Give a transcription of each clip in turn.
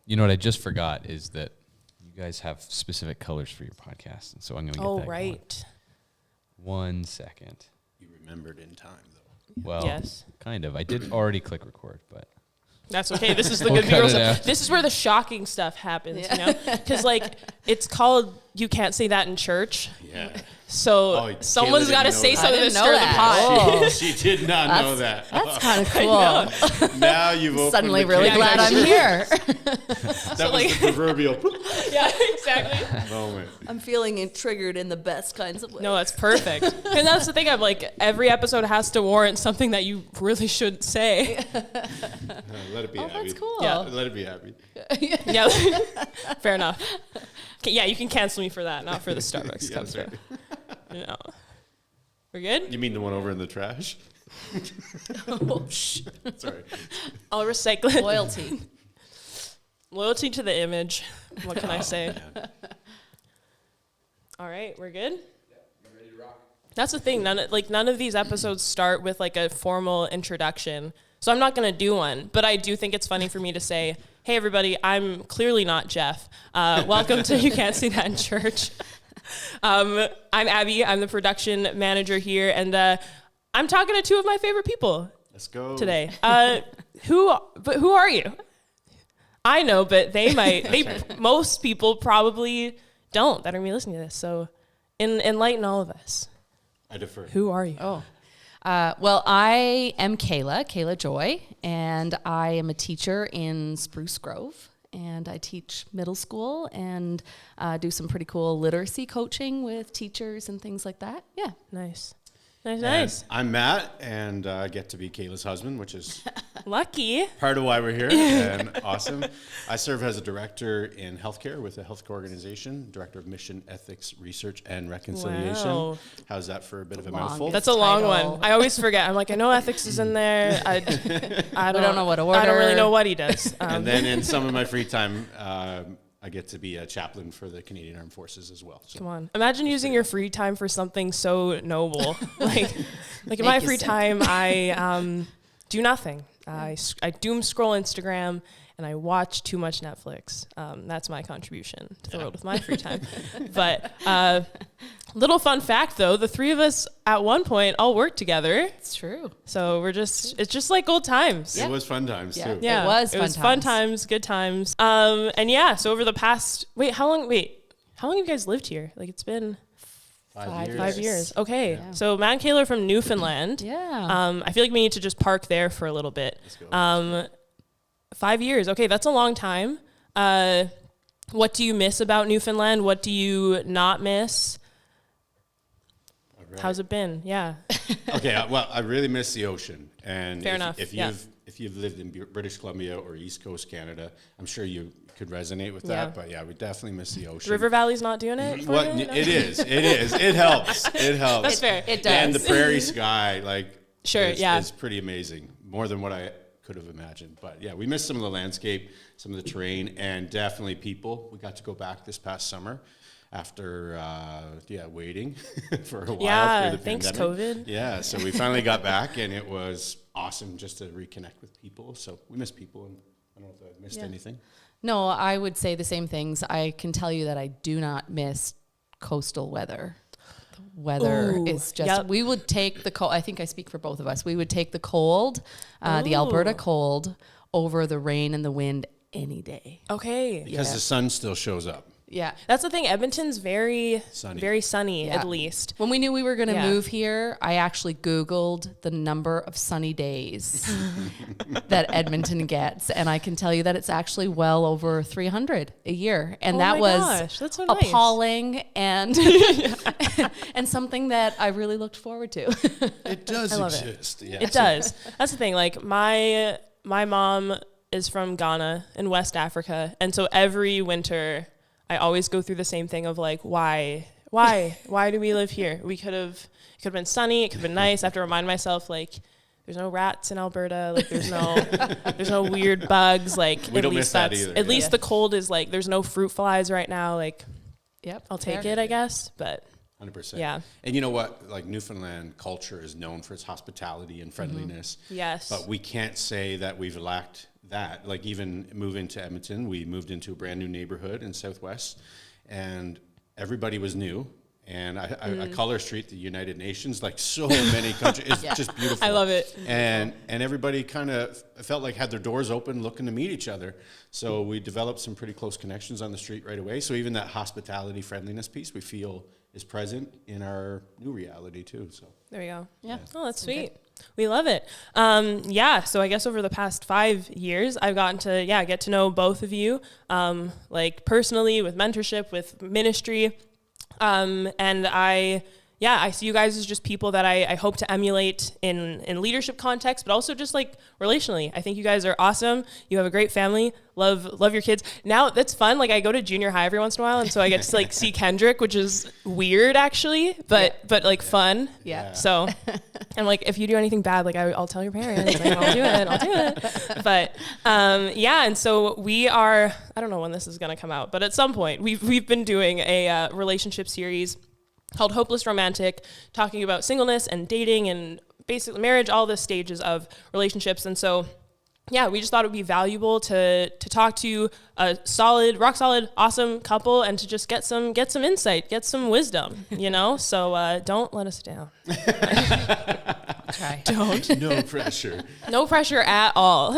You know what I just forgot is that you guys have specific colors for your podcast, and so I'm going to get that right. Going. 1 second. You remembered in time, though. Well, yes. Kind of. I did already click record, but... That's okay. This is the good B-roll stuff. This is where the shocking stuff happens, you know? Because, like, it's called You Can't Say That in Church. Yeah. So someone's got to say something to stir the pot. Oh. She did not know that. That's kind of cool. Now you've opened suddenly really glad I'm here. That was the proverbial yeah, exactly. moment. I'm feeling triggered in the best kinds of ways. No, that's perfect. And that's the thing. I'm like, every episode has to warrant something that you really should say. Let it be Abby. That's cool. Yeah. Let it be Abby. Yeah, fair enough. Okay, yeah, you can cancel me for that, not for the Starbucks cup. Right. No. We're good? You mean the one over in the trash? Oh, shh. Sorry. I'll recycle it. Loyalty. Loyalty to the image. What can I say? All right, we're good? You're ready to rock. That's the thing. None of these episodes start with like a formal introduction. So I'm not going to do one, but I do think it's funny for me to say, hey, everybody, I'm clearly not Jeff. Welcome to You Can't See That in Church. I'm Abby. I'm the production manager here, and I'm talking to two of my favorite people. Let's go. Today. Who are you? I know, but they might. Most people probably don't that are going to be listening to this. So enlighten all of us. I defer. Who are you? Oh. Well, I am Kayla Joy, and I am a teacher in Spruce Grove, and I teach middle school and do some pretty cool literacy coaching with teachers and things like that. Yeah. Nice. Nice. I'm Matt, and I get to be Kayla's husband, which is lucky. Part of why we're here, and awesome. I serve as a director in healthcare with a healthcare organization, director of mission, ethics, research, and reconciliation. Wow. How's that for a bit of a mouthful? That's a long one. I always forget. I'm like, I know ethics is in there. I don't know what order. I don't really know what he does. And then in some of my free time, I get to be a chaplain for the Canadian Armed Forces as well. So. Come on. Imagine using your free time for something so noble. like in my free time, I do nothing. I doom scroll Instagram and I watch too much Netflix. That's my contribution to the world with my free time. But little fun fact, though, the three of us at one point all worked together. It's true. So it's just like old times. It was fun times, too. Yeah, it was fun times, good times. And yeah, so over the past, how long have you guys lived here? Like it's been 5 years. Okay. Yeah. So Matt and Kayla are from Newfoundland. Yeah. I feel like we need to just park there for a little bit. Let's go. 5 years. Okay, that's a long time. What do you miss about Newfoundland? What do you not miss? Right. How's it been? Yeah. Okay. Well, I really miss the ocean. And fair enough. If you've lived in British Columbia or East Coast Canada, I'm sure you could resonate with that. But yeah, we definitely miss the ocean. River Valley's not doing it. It is. It helps. It helps. That's fair. It does. And the prairie sky, is pretty amazing. More than what I could have imagined. But yeah, we missed some of the landscape, some of the terrain, and definitely people. We got to go back this past summer after waiting for a while through the thanks pandemic. COVID. Yeah, so we finally got back, and it was awesome just to reconnect with people. So we miss people, and I don't know if I missed anything. No, I would say the same things. I can tell you that I do not miss coastal weather. The weather is just, we would take the cold, I think I speak for both of us, we would take the cold, the Alberta cold, over the rain and the wind any day. Okay. Because the sun still shows up. Yeah. That's the thing. Edmonton's very sunny, at least. When we knew we were going to move here, I actually Googled the number of sunny days that Edmonton gets. And I can tell you that it's actually well over 300 a year. And that was that's so nice. appalling and and something that I really looked forward to. It does exist. It. Yeah. It does. That's the thing. Like my mom is from Ghana in West Africa. And so every winter I always go through the same thing of like, why do we live here? It could have been sunny. It could have been nice. I have to remind myself, like, there's no rats in Alberta. Like, there's no weird bugs. Like, we don't miss that either. At least the cold is like, there's no fruit flies right now. Like, I'll take it, I guess. But 100%. Yeah. And you know what? Like, Newfoundland culture is known for its hospitality and friendliness. Yes. But we can't say that we've lacked that, like even moving to Edmonton, we moved into a brand new neighborhood in Southwest, and everybody was new. And I call our street the United Nations, like so many countries. It's just beautiful. I love it. And everybody kind of felt like had their doors open looking to meet each other. So we developed some pretty close connections on the street right away. So even that hospitality friendliness piece we feel is present in our new reality too. So there we go. Yeah. Oh, that's sweet. We love it. So I guess over the past 5 years, I've gotten to, get to know both of you, like personally, with mentorship, with ministry. And I see you guys as just people that I hope to emulate in leadership context, but also just like relationally. I think you guys are awesome. You have a great family. Love your kids. Now that's fun. Like I go to junior high every once in a while, and so I get to like see Kendrick, which is weird actually, but like fun. Yeah. So I'm like, if you do anything bad, like I'll tell your parents. Like, I'll do it. But and so we are. I don't know when this is gonna come out, but at some point we've been doing a relationship series called Hopeless Romantic, talking about singleness and dating and basically marriage, all the stages of relationships. And so, we just thought it would be valuable to talk to a rock solid, awesome couple and to just get some insight, get some wisdom, So don't let us down. Try. Don't. no pressure. No pressure at all.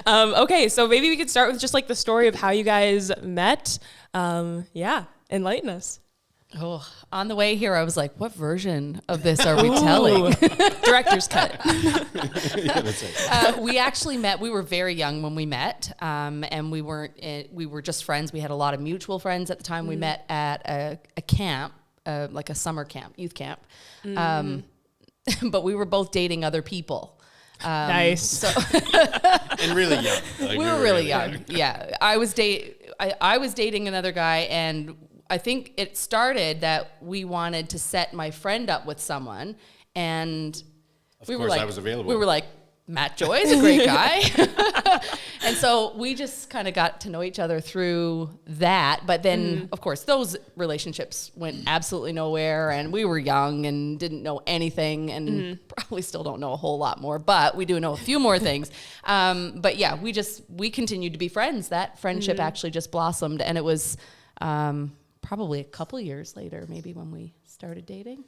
Okay, so maybe we could start with just like the story of how you guys met. Enlighten us. Oh, on the way here, I was like, what version of this are we telling? Director's cut. That's it. We actually met, we were very young when we met, and we were just friends. We had a lot of mutual friends at the time. We met at a camp, like a summer camp, youth camp. But we were both dating other people. Nice. So And really young. Like we were really young. Yeah. I was dating another guy, and I think it started that we wanted to set my friend up with someone, and Of course, I was available. We were like, Matt Joy is a great guy. And so we just kind of got to know each other through that. But then, of course, those relationships went absolutely nowhere, and we were young and didn't know anything, and probably still don't know a whole lot more, but we do know a few more things. But yeah, we continued to be friends. That friendship actually just blossomed, and it was probably a couple years later, maybe, when we started dating.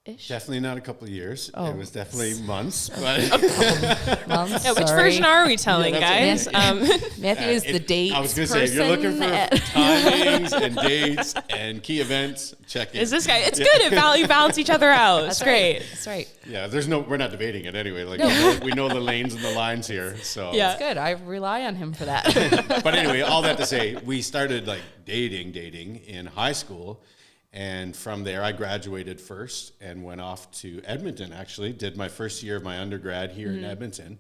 Definitely not a couple of years. Oh. It was definitely months. But Months, Which version are we telling, guys? Matthew is the dates. I was going to say, if you're looking for timings and dates and key events, check in. Is this guy? It's good. You balance each other out. It's great. That's right. Yeah, we're not debating it anyway. Like we know the lanes and the lines here. So Yeah. It's good. I rely on him for that. But anyway, all that to say, we started like dating in high school. And from there, I graduated first and went off to Edmonton, actually. Did my first year of my undergrad here in Edmonton.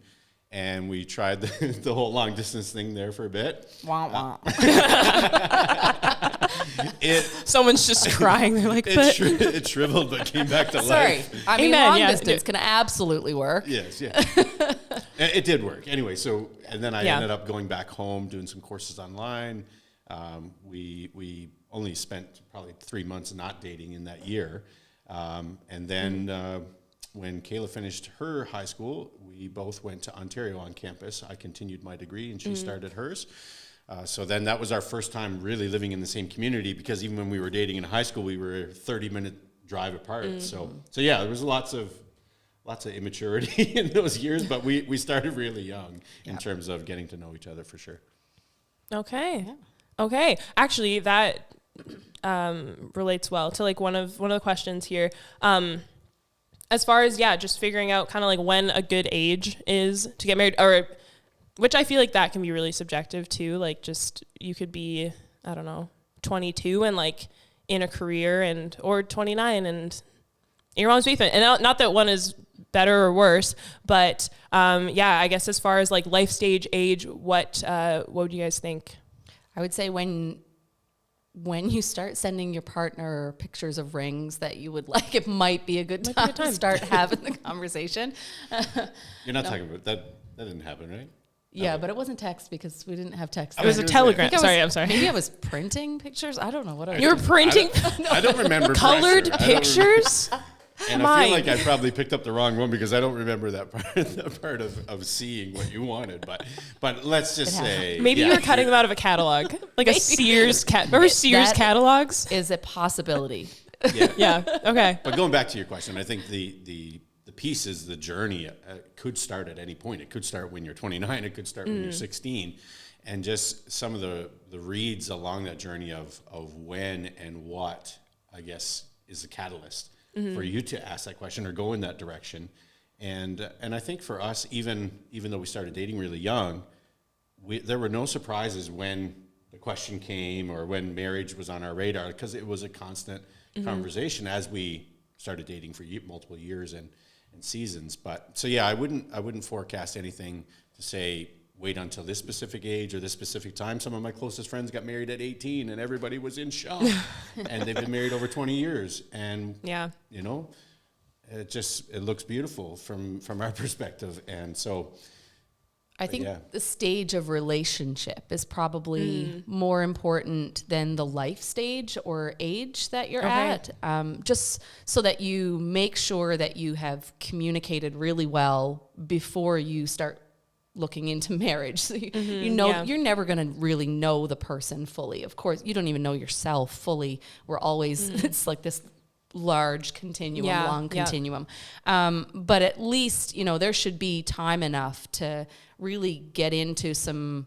And we tried the whole long distance thing there for a bit. Wah, wah. Someone's just crying. They're like, It shriveled, but came back to Sorry. life. I mean, Amen, long yeah. distance can absolutely work. Yes, yeah. It did work. Anyway, and then I ended up going back home, doing some courses online. We only spent probably 3 months not dating in that year. And then when Kayla finished her high school, we both went to Ontario on campus. I continued my degree and she started hers. So then that was our first time really living in the same community, because even when we were dating in high school, we were a 30-minute drive apart. So yeah, there was lots of immaturity in those years, but we started really young in terms of getting to know each other for sure. okay. Yeah. Okay. Actually, that relates well to like one of the questions here. As far as just figuring out kind of like when a good age is to get married, or which I feel like that can be really subjective too. Like just you could be, I don't know, 22 and like in a career, or 29 and your mom's basement. And not that one is better or worse, but I guess as far as like life stage age, what would you guys think? I would say when you start sending your partner pictures of rings that you would like, it might be a good time to start having the conversation. You're not talking about that. That didn't happen, right? Yeah, but it wasn't text because we didn't have text. It was a telegram. I'm sorry. Maybe I was printing pictures. I don't know what I was You were printing I don't remember colored pressure. pictures? And I feel like I probably picked up the wrong one because I don't remember that part of seeing what you wanted. But let's just say maybe you were cutting them out of a catalog, like a Sears remember Sears catalogs? Is a possibility. Yeah. Okay. But going back to your question, I think the pieces, the journey could start at any point. It could start when you're 29. It could start when you're 16. And just some of the reads along that journey of when and what, I guess, is the catalyst for you to ask that question or go in that direction. And I think for us, even though we started dating really young, there were no surprises when the question came or when marriage was on our radar, because it was a constant conversation as we started dating for multiple years and seasons. But so yeah, I wouldn't forecast anything to say wait until this specific age or this specific time. Some of my closest friends got married at 18 and everybody was in shock. And they've been married over 20 years. And you know, it looks beautiful from our perspective. And so I think the stage of relationship is probably more important than the life stage or age that you're at. Just so that you make sure that you have communicated really well before you start looking into marriage. So you know, you're never going to really know the person fully. Of course, you don't even know yourself fully. We're always, it's like this large continuum, long continuum. But at least, you know, there should be time enough to really get into some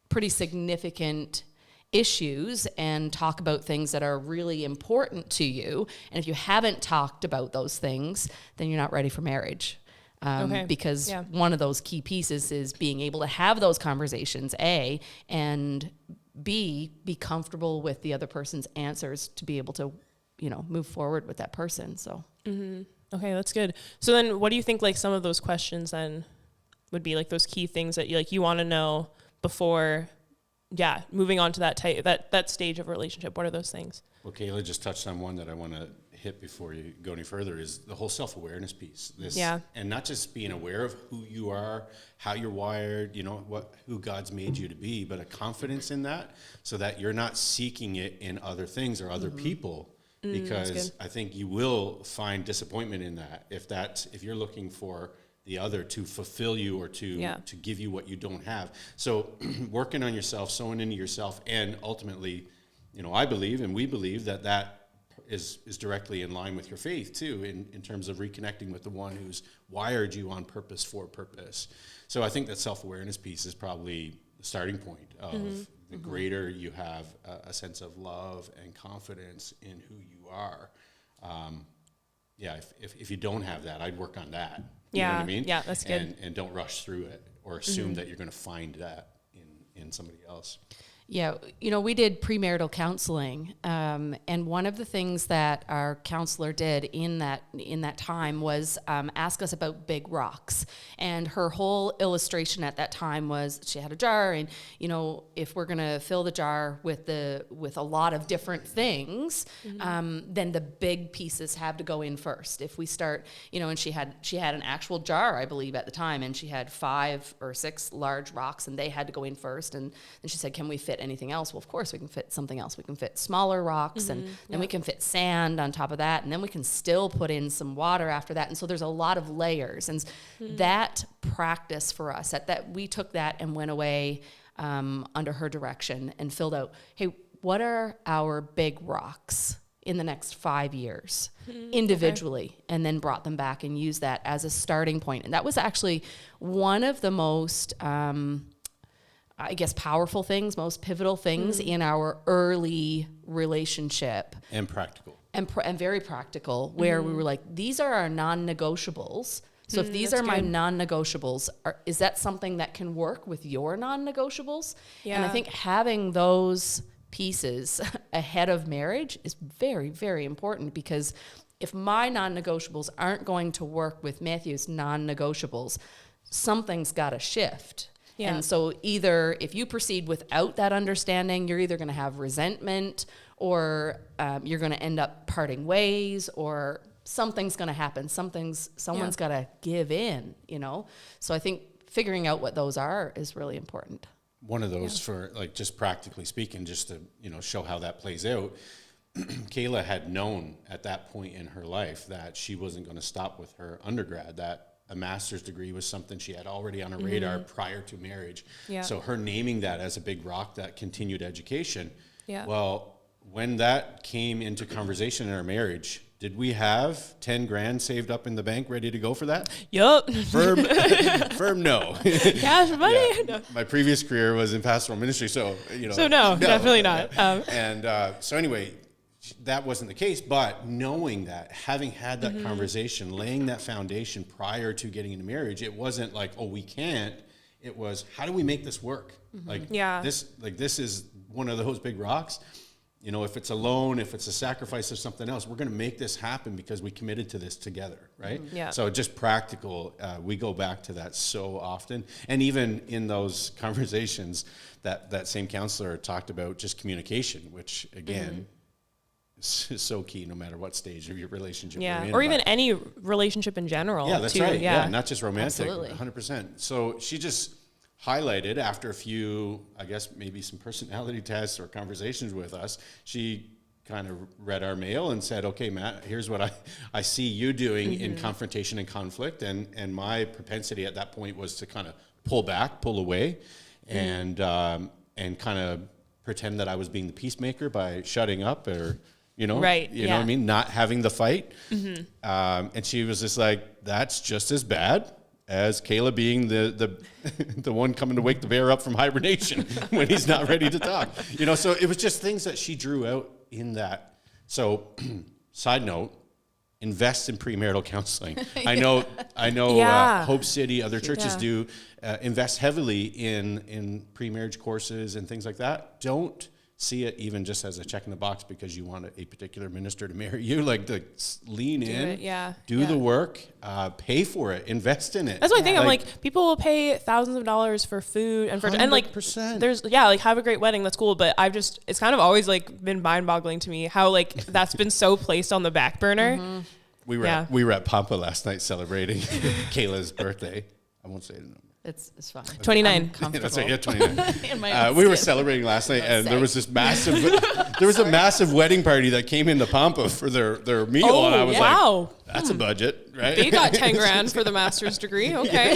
pretty significant issues and talk about things that are really important to you. And if you haven't talked about those things, then you're not ready for marriage. Because one of those key pieces is being able to have those conversations, A, and B, be comfortable with the other person's answers to be able to, you know, move forward with that person. So, okay, that's good. So then what do you think, like, some of those questions then would be, like, those key things that you want to know before, moving on to that stage of relationship? What are those things? Well, Kayla just touched on one that I want to hit before you go any further, is the whole self-awareness piece. And not just being aware of who you are, how you're wired, you know, who God's made you to be, but a confidence in that, so that you're not seeking it in other things or other people, because I think you will find disappointment in that if you're looking for the other to fulfill you or to give you what you don't have. So working on yourself, sowing into yourself, and ultimately, you know, I believe and we believe that is directly in line with your faith too, in terms of reconnecting with the one who's wired you on purpose for purpose. So I think that self-awareness piece is probably the starting point of the greater you have a sense of love and confidence in who you are. If you don't have that, I'd work on that. You know what I mean? Yeah, that's good. And don't rush through it or assume that you're going to find that in somebody else. Yeah, you know, we did premarital counseling, and one of the things that our counselor did in that time was ask us about big rocks. And her whole illustration at that time was she had a jar, and you know, if we're gonna fill the jar with a lot of different things, then the big pieces have to go in first. If we start, you know, and she had an actual jar, I believe, at the time, and she had 5 or 6 large rocks, and they had to go in first. And then she said, "Can we fit anything else?" Well, of course we can fit something else. We can fit smaller rocks, and then we can fit sand on top of that, and then we can still put in some water after that. And so there's a lot of layers, and that practice for us, that we took that and went away under her direction and filled out, hey, what are our big rocks in the next 5 years individually, and then brought them back and used that as a starting point. And that was actually one of the most I guess powerful things, most pivotal things in our early relationship. And practical. And very practical, where we were like, these are our non-negotiables. So if these are my non-negotiables, is that something that can work with your non-negotiables? Yeah. And I think having those pieces ahead of marriage is very, very important, because if my non-negotiables aren't going to work with Matthew's non-negotiables, something's got to shift. Yeah. And so either if you proceed without that understanding, you're either going to have resentment, or you're going to end up parting ways, or something's going to happen. Someone's got to give in, you know? So I think figuring out what those are is really important. One of those, for like, just practically speaking, just to, you know, show how that plays out. Kayla had known at that point in her life that she wasn't going to stop with her undergrad, that a master's degree was something she had already on her radar prior to marriage. Yeah. So her naming that as a big rock, that continued education. Yeah. Well, when that came into conversation in our marriage, did we have 10 grand saved up in the bank ready to go for that? Yup. Firm no. Cash money? Yeah. No. My previous career was in pastoral ministry, so, So no, definitely not. So anyway, that wasn't the case, but knowing that, having had that conversation, laying that foundation prior to getting into marriage, it wasn't like, oh, we can't. It was, how do we make this work? This is one of those big rocks. You know, if it's a loan, if it's a sacrifice of something else, we're going to make this happen because we committed to this together, right? Yeah. So just practical, we go back to that so often. And even in those conversations, that same counselor talked about just communication, which again, is so key no matter what stage of your relationship you're in. Or even any relationship in general. Yeah, that's right. Yeah, not just romantic. Absolutely. 100%. So she just highlighted after a few, I guess maybe some personality tests or conversations with us, she kind of read our mail and said, okay, Matt, here's what I see you doing in confrontation and conflict. And my propensity at that point was to kind of pull away and kind of pretend that I was being the peacemaker by shutting up or, you know what I mean? Not having the fight. And she was just like, that's just as bad as Kayla being the one coming to wake the bear up from hibernation when he's not ready to talk. You know, so it was just things that she drew out in that. So, side note, invest in premarital counseling. I know. Hope City, other churches do invest heavily in pre-marriage courses and things like that. Don't see it even just as a check in the box because you want a particular minister to marry you. Like, to lean in, do the work, pay for it, invest in it. That's what I think. I'm like, people will pay thousands of dollars for food and for 100%. And like, there's like, have a great wedding, that's cool. But it's kind of always like been mind-boggling to me how like that's been so placed on the back burner. We were at Pampa last night celebrating Kayla's birthday. I won't say the number. It's fine. 29. That's right. Yeah, 29. We were celebrating last night, and there was this massive wedding party that came into Pampa for their meal, and I was like, "That's a budget, right?" They got 10 grand for the master's degree. Okay.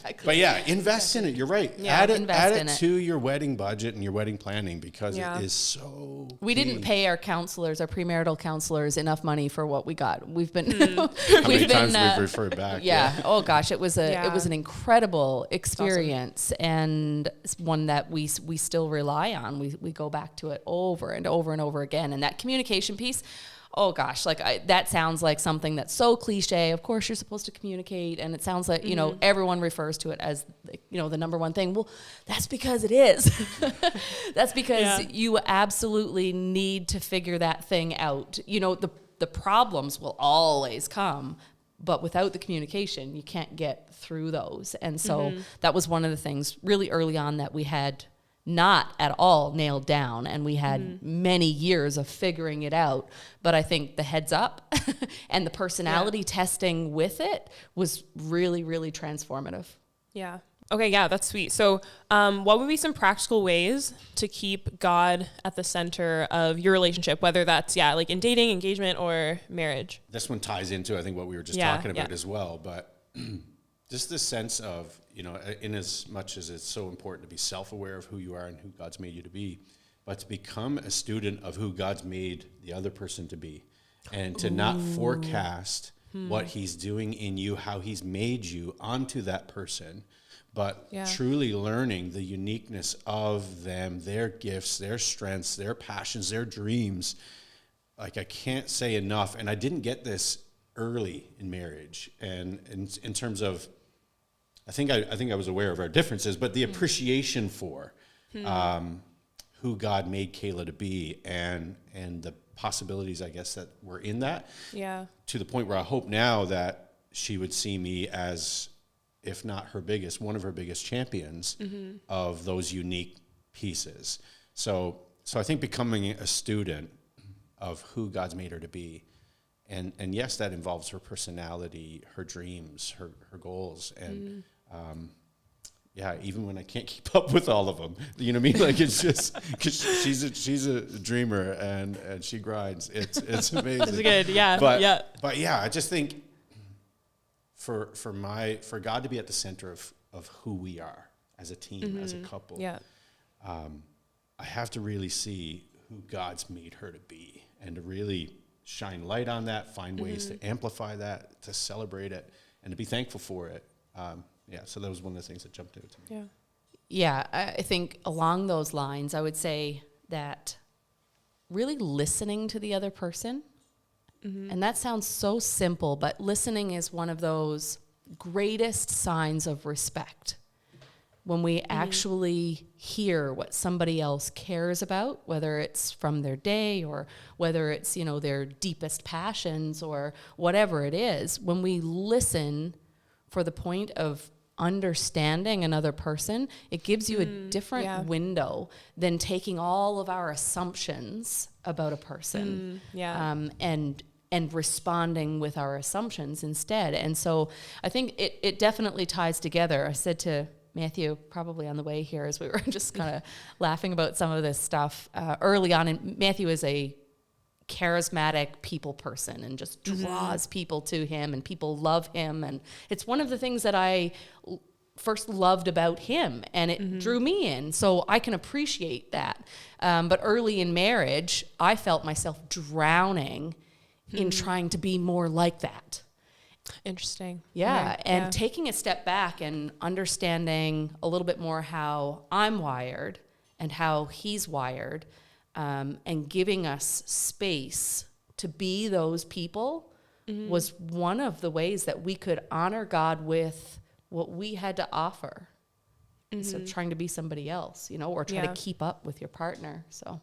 Exactly. But yeah, invest in it. You're right. Yeah, add it to your wedding budget and your wedding planning because it is so. We didn't pay our counselors, our premarital counselors, enough money for what we got. We've been how many times we've referred back. Yeah. Oh gosh, it was an incredible experience and one that we still rely on. We go back to it over and over and over again, and that communication piece. Oh gosh, that sounds like something that's so cliche. Of course, you're supposed to communicate, and it sounds like everyone refers to it as the number one thing. Well, that's because it is. That's because you absolutely need to figure that thing out. The problems will always come, but without the communication, you can't get through those. And so that was one of the things really early on that we had not at all nailed down, and we had many years of figuring it out. But I think the heads up and the personality testing with it was really, really transformative. Yeah. Okay, yeah, that's sweet. So what would be some practical ways to keep God at the center of your relationship, whether that's, like in dating, engagement, or marriage? This one ties into, I think, what we were just talking about as well. But just this sense of, in as much as it's so important to be self-aware of who you are and who God's made you to be, but to become a student of who God's made the other person to be, and to not forecast what he's doing in you, how he's made you onto that person, but truly learning the uniqueness of them, their gifts, their strengths, their passions, their dreams. Like, I can't say enough. And I didn't get this early in marriage. And in terms of, I think I was aware of our differences, but the appreciation for who God made Kayla to be and the possibilities, I guess, that were in that. Yeah. To the point where I hope now that she would see me as, if not one of her biggest champions of those unique pieces. So I think becoming a student of who God's made her to be, and yes, that involves her personality, her dreams, her goals, and even when I can't keep up with all of them, you know what I mean? Like, it's just, cause she's a dreamer and she grinds. It's amazing. It's good. Yeah. But yeah, I just think for God to be at the center of who we are as a team, as a couple. Yeah. I have to really see who God's made her to be and to really shine light on that, find ways to amplify that, to celebrate it, and to be thankful for it. So that was one of the things that jumped out to me. Yeah. Yeah, I think along those lines, I would say that really listening to the other person, and that sounds so simple, but listening is one of those greatest signs of respect. When we actually hear what somebody else cares about, whether it's from their day or whether it's, their deepest passions or whatever it is, when we listen for the point of understanding another person, it gives you a different window than taking all of our assumptions about a person and responding with our assumptions instead. And so I think it definitely ties together. I said to Matthew, probably on the way here, as we were just kind of laughing about some of this stuff early on, and Matthew is a charismatic people person and just draws people to him, and people love him, and it's one of the things that I first loved about him, and it drew me in, so I can appreciate that. But early in marriage, I felt myself drowning in trying to be more like that. Interesting. Yeah, okay. and taking a step back and understanding a little bit more how I'm wired and how he's wired, and giving us space to be those people was one of the ways that we could honor God with what we had to offer instead of trying to be somebody else, or try to keep up with your partner. So,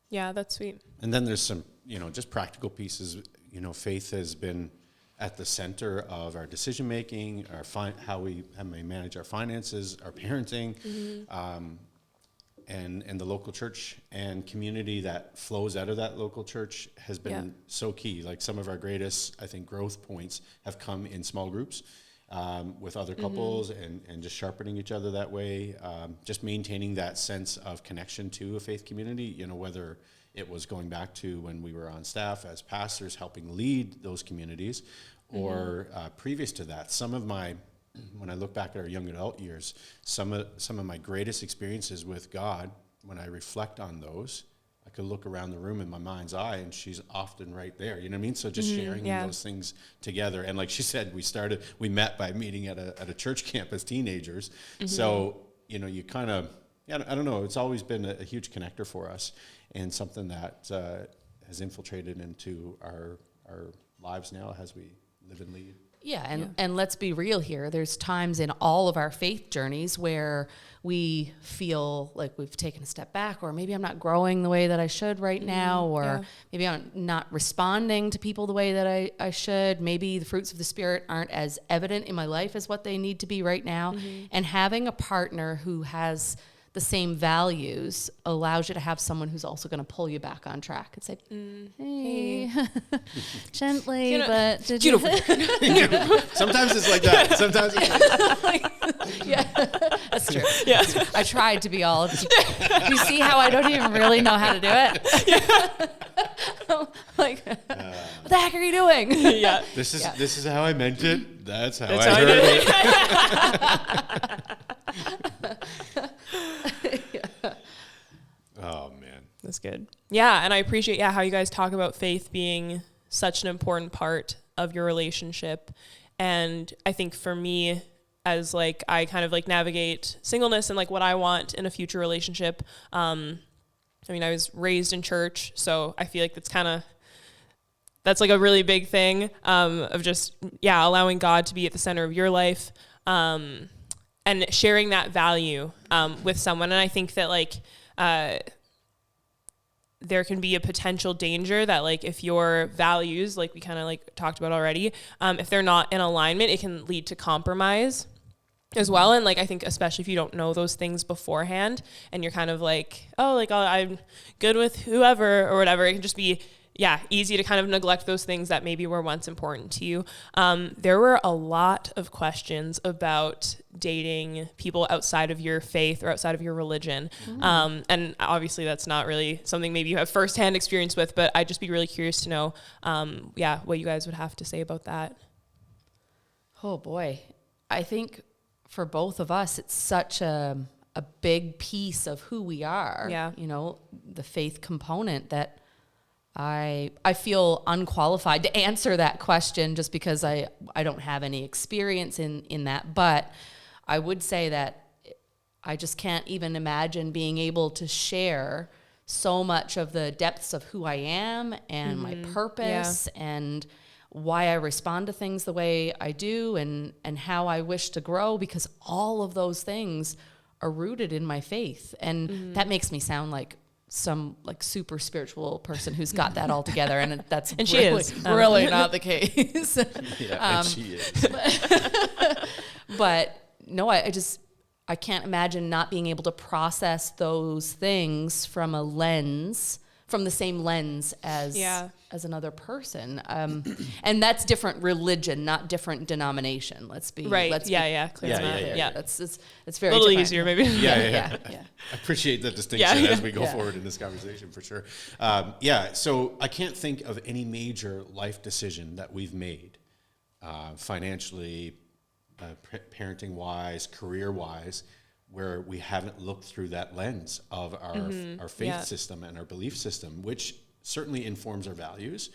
yeah, that's sweet. And then there's some, just practical pieces. Faith has been at the center of our decision making, how we manage our finances, our parenting, and the local church and community that flows out of that local church has been so key. Like, some of our greatest, I think, growth points have come in small groups with other couples and just sharpening each other that way, just maintaining that sense of connection to a faith community, whether it was going back to when we were on staff as pastors helping lead those communities, or previous to that. When I look back at our young adult years, some of my greatest experiences with God, when I reflect on those, I could look around the room in my mind's eye, and she's often right there. You know what I mean? So just sharing those things together. And like she said, we met by meeting at a church camp as teenagers. So, you kind of, I don't know, it's always been a huge connector for us, and something that has infiltrated into our lives now as we live and lead. Yeah, and let's be real here. There's times in all of our faith journeys where we feel like we've taken a step back, or maybe I'm not growing the way that I should right now, or maybe I'm not responding to people the way that I should. Maybe the fruits of the Spirit aren't as evident in my life as what they need to be right now. And having a partner who has the same values allows you to have someone who's also going to pull you back on track and say, hey, gently, but did you? Sometimes it's like that. Sometimes it's like that. Yeah, that's true. Yeah. I tried to be all, do you see how I don't even really know how to do it? Like, what the heck are you doing? Yeah. This is how I meant it. That's how I heard it. Oh man, that's good. Yeah, and I appreciate how you guys talk about faith being such an important part of your relationship. And I think for me, as I kind of navigate singleness and what I want in a future relationship, I was raised in church, so I feel like that's a really big thing of just allowing God to be at the center of your life, and sharing that value with someone. And I think that there can be a potential danger that if your values, we kind of talked about already, if they're not in alignment, it can lead to compromise as well. And I think especially if you don't know those things beforehand and you're kind of I'm good with whoever or whatever, it can just be easy to kind of neglect those things that maybe were once important to you. There were a lot of questions about dating people outside of your faith or outside of your religion. And obviously that's not really something maybe you have firsthand experience with, but I'd just be really curious to know, what you guys would have to say about that. Oh boy. I think for both of us, it's such a big piece of who we are. Yeah. The faith component that I feel unqualified to answer that question just because I don't have any experience in that. But I would say that I just can't even imagine being able to share so much of the depths of who I am and my purpose and why I respond to things the way I do and how I wish to grow, because all of those things are rooted in my faith. And that makes me sound like some super spiritual person who's got that all together, and that's and really, she is really not the case. And she is. But no, I can't imagine not being able to process those things from the same lens as another person. And that's different religion, not different denomination. Let's be clear. That's very a little different. easier maybe. Yeah. I appreciate the distinction as we go forward in this conversation for sure. So I can't think of any major life decision that we've made, financially, parenting wise, career wise, where we haven't looked through that lens of our faith system and our belief system, which certainly informs our values.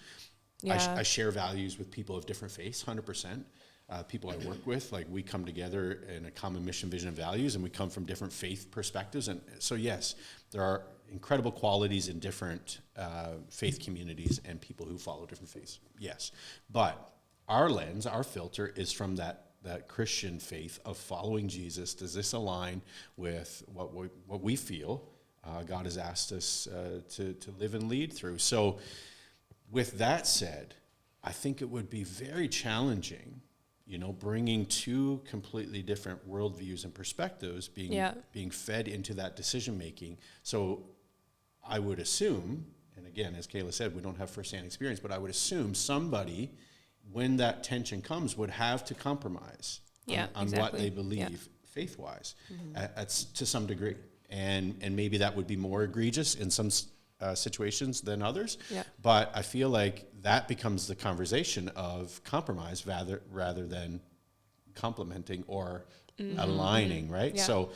I share values with people of different faiths, 100%. People I work with, we come together in a common mission, vision, and values, and we come from different faith perspectives. And so, yes, there are incredible qualities in different faith communities and people who follow different faiths. Yes. But our lens, our filter is from that Christian faith of following Jesus. Does this align with what we feel God has asked us to live and lead through? So with that said, I think it would be very challenging, bringing two completely different worldviews and perspectives being fed into that decision making. So I would assume, and again, as Kayla said, we don't have firsthand experience, but I would assume somebody, when that tension comes, would have to compromise on what they believe faith-wise to some degree. And maybe that would be more egregious in some situations than others. Yeah. But I feel like that becomes the conversation of compromise rather than complementing or aligning, right? Yeah. So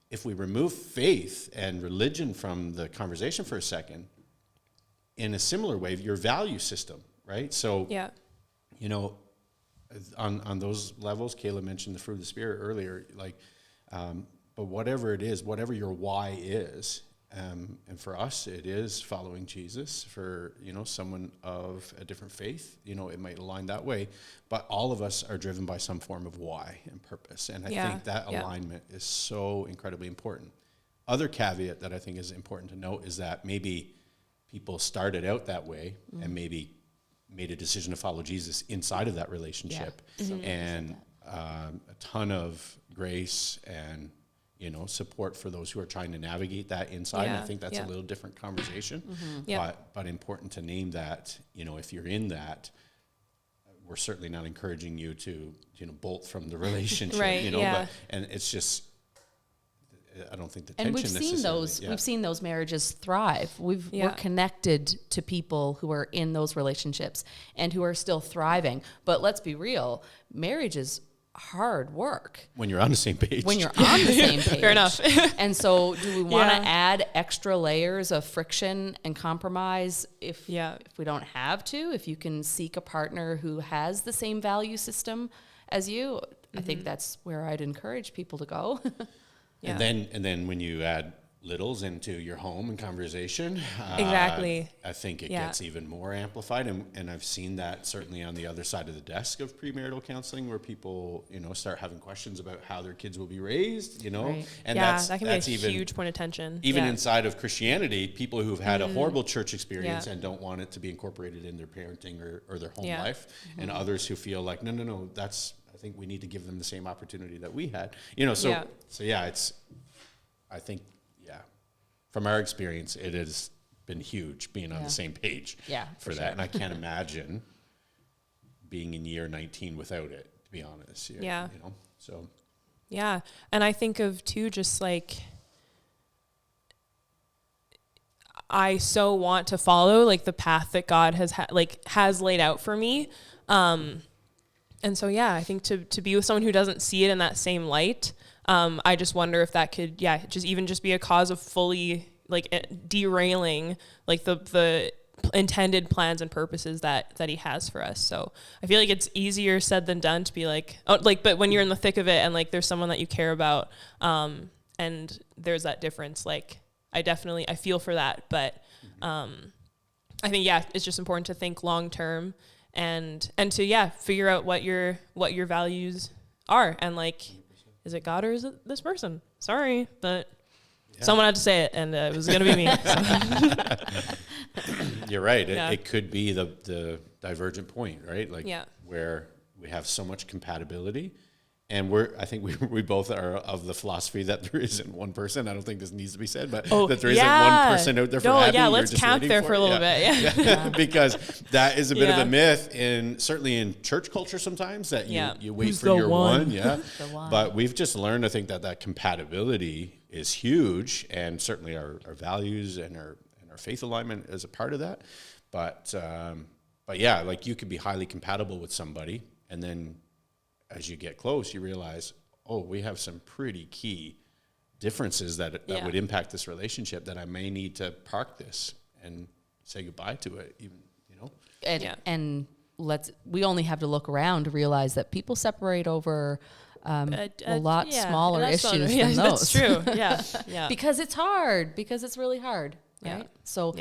if we remove faith and religion from the conversation for a second, in a similar way, your value system, right? So, on those levels, Kayla mentioned the fruit of the Spirit earlier, but whatever it is, whatever your why is, and for us, it is following Jesus. For, someone of a different faith, it might align that way, but all of us are driven by some form of why and purpose. And I think that alignment is so incredibly important. Other caveat that I think is important to note is that maybe people started out that way and maybe made a decision to follow Jesus inside of that relationship, and a ton of grace and support for those who are trying to navigate that inside. And I think that's a little different conversation, but important to name that. If you're in that, we're certainly not encouraging you to bolt from the relationship, right, but and it's just, I don't think the tension. And we've seen those marriages thrive. We're connected to people who are in those relationships and who are still thriving. But let's be real, marriage is hard work. When you're on the same page. Fair enough. And so do we want to add extra layers of friction and compromise if we don't have to? If you can seek a partner who has the same value system as you, I think that's where I'd encourage people to go. And then when you add littles into your home and conversation, exactly, I think it gets even more amplified. And I've seen that certainly on the other side of the desk of premarital counseling, where people start having questions about how their kids will be raised. Right. And that can be a huge point of tension. Even inside of Christianity, people who've had a horrible church experience and don't want it to be incorporated in their parenting or their home life, and others who feel like no, I think we need to give them the same opportunity that we had. It's, I think, from our experience, it has been huge, being on the same page for that. Sure. And I can't imagine being in year 19 without it, to be honest. Yeah. You know, so. Yeah. And I think of too, just like, I so want to follow like the path that God has laid out for me. And so, yeah, I think to be with someone who doesn't see it in that same light, I just wonder if that could, just be a cause of fully like derailing like the intended plans and purposes that he has for us. So I feel like it's easier said than done to be like, but when you're in the thick of it and like there's someone that you care about, and there's that difference, like I feel for that. But I think, it's just important to think long term and to figure out what your values are, and like, is it God or is it this person? Sorry, but someone had to say it, and it was going to be me. You're right. It could be the divergent point, right? Like where we have so much compatibility, and I think we both are of the philosophy that there isn't one person. I don't think this needs to be said, but that there isn't one person out there for Abbey. Let's camp there for a little bit. Yeah. Because that is a bit of a myth, certainly in church culture sometimes, that you wait for your one. Yeah. But we've just learned, I think, that compatibility is huge, and certainly our values and our faith alignment is a part of that. But like you could be highly compatible with somebody, and then as you get close, you realize, we have some pretty key differences that would impact this relationship, that I may need to park this and say goodbye to it, even, you know? And we only have to look around to realize that people separate over a lot smaller issues than those. That's true. Yeah. Because it's hard, because it's really hard. Right? So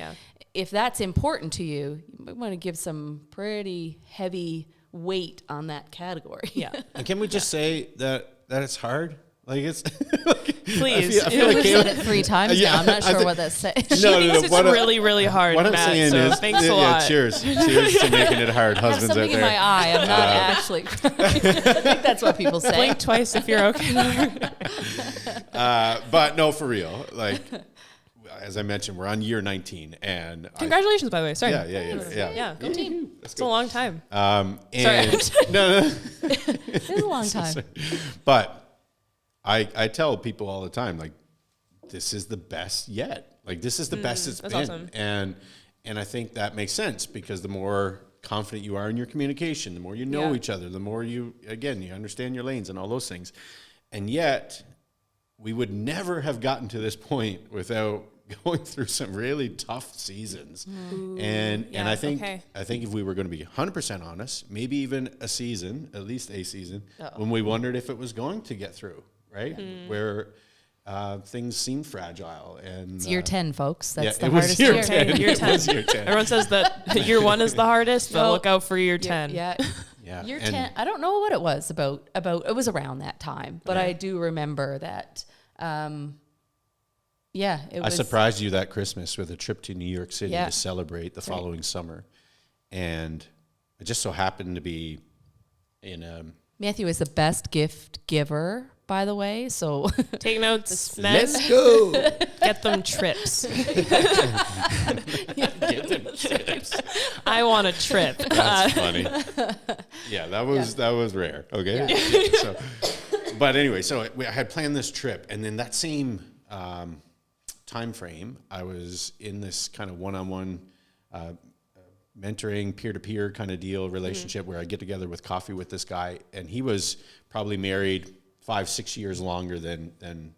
if that's important to you, you might want to give some pretty heavy weight on that category. Yeah. And can we just say that it's hard? Like it's please. I feel like I've said it 3 times now. I'm not sure what that's saying. No, it's really, really hard. What I'm Matt, saying is, thanks a lot. Cheers to making it hard, husbands out there. I have something in my eye. I'm not actually. I think that's what people say. Blink twice if you're okay. But no, for real. Like, as I mentioned, we're on year 19, and congratulations, by the way. Sorry. Yeah. Go team. It's a long time. And sorry. No. It's a long time. But I tell people all the time, like, this is the best yet. Like, this is the best it's been. Awesome. And I think that makes sense, because the more confident you are in your communication, the more you know each other, the more you understand your lanes and all those things. And yet, we would never have gotten to this point without going through some really tough seasons. And I think if we were going to be 100% honest, maybe even at least a season, when we wondered if it was going to get through, right? Where things seem fragile. And it's year 10, folks. That's the hardest year. Year 10. Everyone says that year 1 is the hardest, but look out for year 10. Yeah. Year 10. I don't know what it was about. It was around that time, but I do remember that. I surprised you that Christmas with a trip to New York City to celebrate the following summer. And it just so happened to be in Matthew is the best gift giver, by the way. So take notes, men. Let's go. Get them trips. Get them trips. I want a trip. That's funny. Yeah, that was rare. Okay. Yeah. So, but anyway, I had planned this trip, and then that same time frame, I was in this kind of one-on-one mentoring, peer-to-peer kind of deal relationship where I get together with coffee with this guy, and he was probably married 5-6 years longer than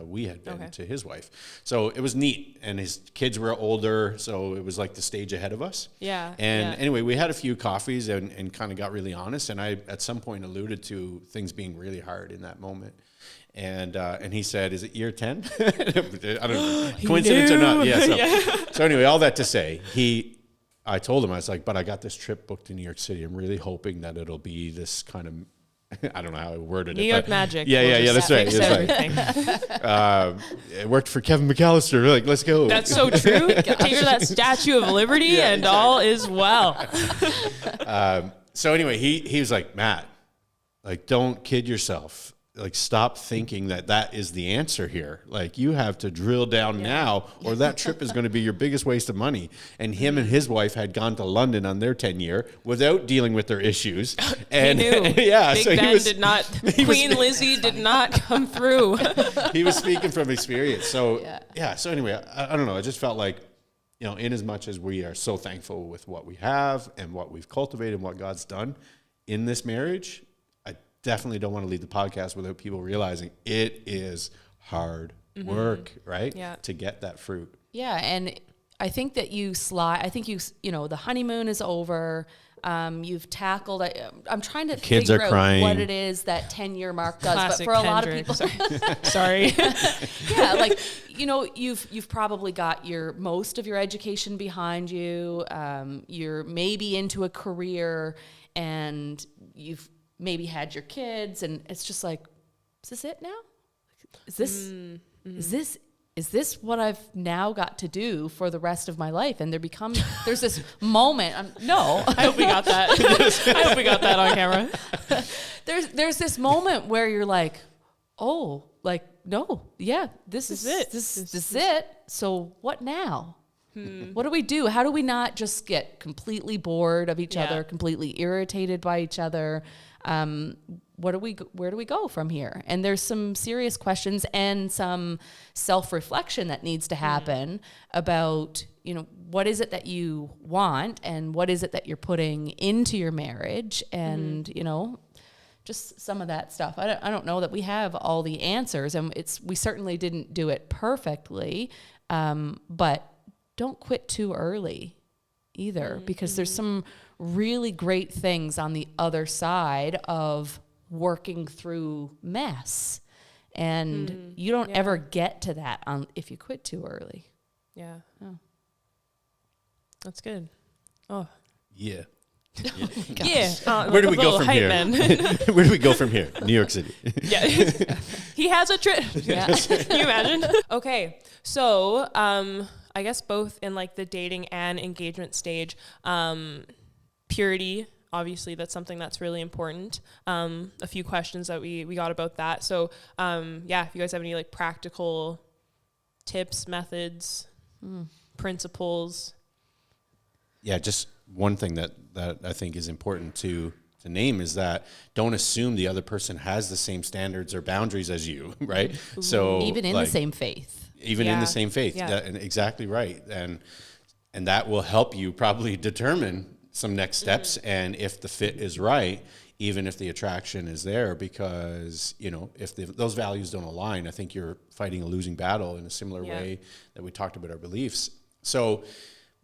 we had been to his wife. So it was neat, and his kids were older, so it was like the stage ahead of us. Yeah. And anyway, we had a few coffees and kind of got really honest, and I at some point alluded to things being really hard in that moment. And he said, "Is it year 10?" I don't know, coincidence or not. Yeah. So anyway, all that to say, I told him, I was like, "But I got this trip booked to New York City. I'm really hoping that it'll be this kind of." I don't know how I worded it. New York magic. Yeah, that's right. It worked for Kevin McAllister. We're like, let's go. That's so true. Take her to that Statue of Liberty, and all is well. So anyway, he was like, "Matt, like, don't kid yourself. like stop thinking that is the answer here. Like you have to drill down now, or that trip is going to be your biggest waste of money. And him and his wife had gone to London on their 10-year without dealing with their issues. And he knew. Big so Ben did not. Queen Lizzie did not come through. He was speaking from experience. So So anyway, I don't know. I just felt like, in as much as we are so thankful with what we have and what we've cultivated and what God's done in this marriage, I definitely don't want to leave the podcast without people realizing it is hard work, right? Yeah. To get that fruit. Yeah. And I think that the honeymoon is over. You've tackled, I'm trying to figure out crying. what it is that 10-year mark does, Classic but for a lot of Kendrick. people, Sorry. yeah, like, you've probably got most of your education behind you. You're maybe into a career and you've maybe had your kids, and it's just like, is this it now? Is this what I've now got to do for the rest of my life? And there's this moment. I hope we got that. I hope we got that on camera. There's this moment where you're like, oh, like, no, yeah, this is it. This is it. So what now? What do we do? How do we not just get completely bored of each other, completely irritated by each other? Where do we go from here? And there's some serious questions and some self-reflection that needs to happen about, what is it that you want and what is it that you're putting into your marriage, and, just some of that stuff. I don't know that we have all the answers, and we certainly didn't do it perfectly, but don't quit too early either, because there's some really great things on the other side of working through mess, and you don't ever get to that if you quit too early. Yeah. Oh. That's good. Oh. Yeah. Where do we go from here? Where do we go from here? New York City. Yeah. He has a trip. Yeah. Can you imagine? Okay. So, I guess both in like the dating and engagement stage, purity, obviously that's something that's really important. A few questions that we got about that. So, if you guys have any like practical tips, methods, principles. Yeah, just one thing that I think is important to name is that don't assume the other person has the same standards or boundaries as you, right? So even in the same faith. In the same faith. And exactly right. And that will help you probably determine some next steps, and if the fit is right, even if the attraction is there, because, if those values don't align, I think you're fighting a losing battle in a similar way that we talked about our beliefs. So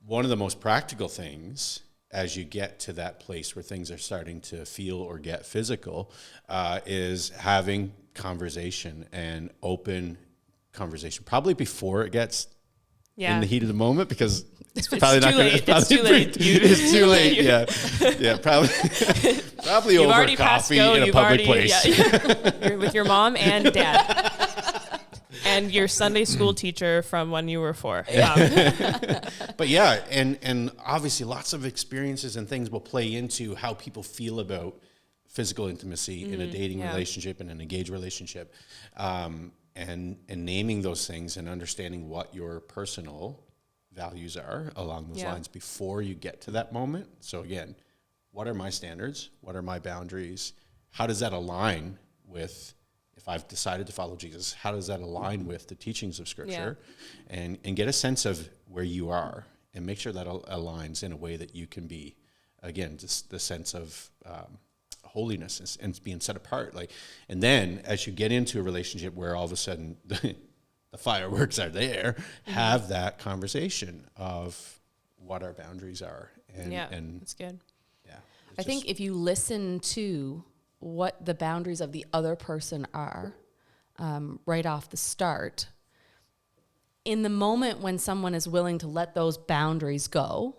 one of the most practical things as you get to that place where things are starting to feel or get physical is having conversation and open conversation, probably before it gets in the heat of the moment, because it's probably not going to. It's too late. It's too late. Yeah. Probably You've over coffee in a public place. You're with your mom and dad, and your Sunday school teacher from when you were 4. But and obviously lots of experiences and things will play into how people feel about physical intimacy in a dating relationship and an engaged relationship, and naming those things and understanding what your personal values are along those lines before you get to that moment. So again, what are my standards? What are my boundaries? How does that align with, if I've decided to follow Jesus, how does that align with the teachings of Scripture? And get a sense of where you are, and make sure that aligns in a way that you can be, again, just the sense of holiness and being set apart. And then as you get into a relationship where all of a sudden the fireworks are there, have that conversation of what our boundaries are. And that's good. Yeah. I think if you listen to what the boundaries of the other person are right off the start, in the moment when someone is willing to let those boundaries go,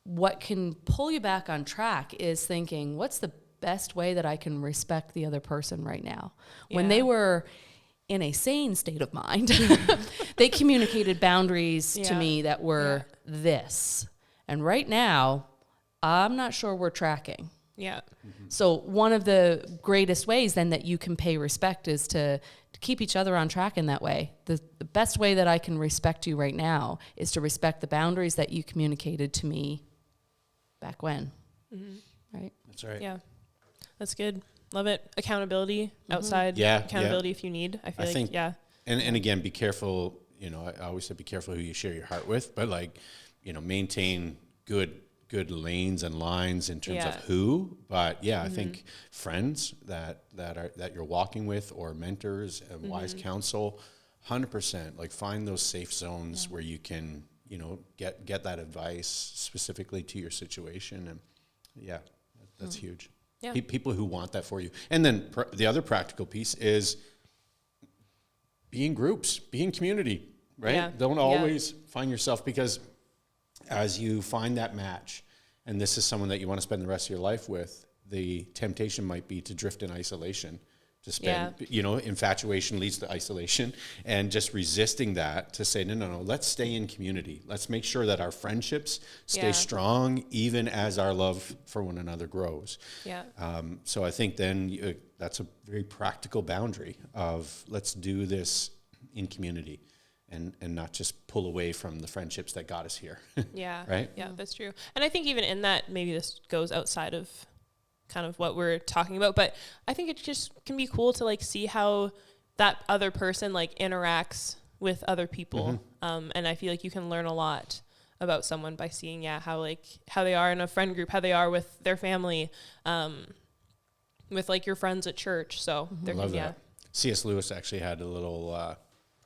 what can pull you back on track is thinking, what's the best way that I can respect the other person right now? When they were in a sane state of mind, they communicated boundaries to me that were this. And right now, I'm not sure we're tracking. Yeah. So one of the greatest ways then that you can pay respect is to keep each other on track in that way. The best way that I can respect you right now is to respect the boundaries that you communicated to me back when. Right? That's right. Yeah. That's good. Love it. Accountability outside. Accountability if you need. I think, yeah. And again, be careful. You know, I always say be careful who you share your heart with, but like, you know, maintain good lanes and lines in terms of who. But I think friends that you're walking with, or mentors and wise counsel, 100%. Like, find those safe zones where you can, you know, get that advice specifically to your situation, and that's huge. Yeah. People who want that for you. And then the other practical piece is be in groups, be in community, right? Yeah. Don't always find yourself, because as you find that match, and this is someone that you want to spend the rest of your life with, the temptation might be to drift in isolation, to spend, you know, infatuation leads to isolation, and just resisting that to say, no, let's stay in community. Let's make sure that our friendships stay strong, even as our love for one another grows. Yeah. So I think then that's a very practical boundary of, let's do this in community, and not just pull away from the friendships that got us here. Yeah. Right? Yeah, that's true. And I think even in that, maybe this goes outside of kind of what we're talking about, but I think it just can be cool to like see how that other person like interacts with other people. And I feel like you can learn a lot about someone by seeing how they are in a friend group, how they are with their family, with like your friends at church. So I love that. C.S. Lewis actually had a little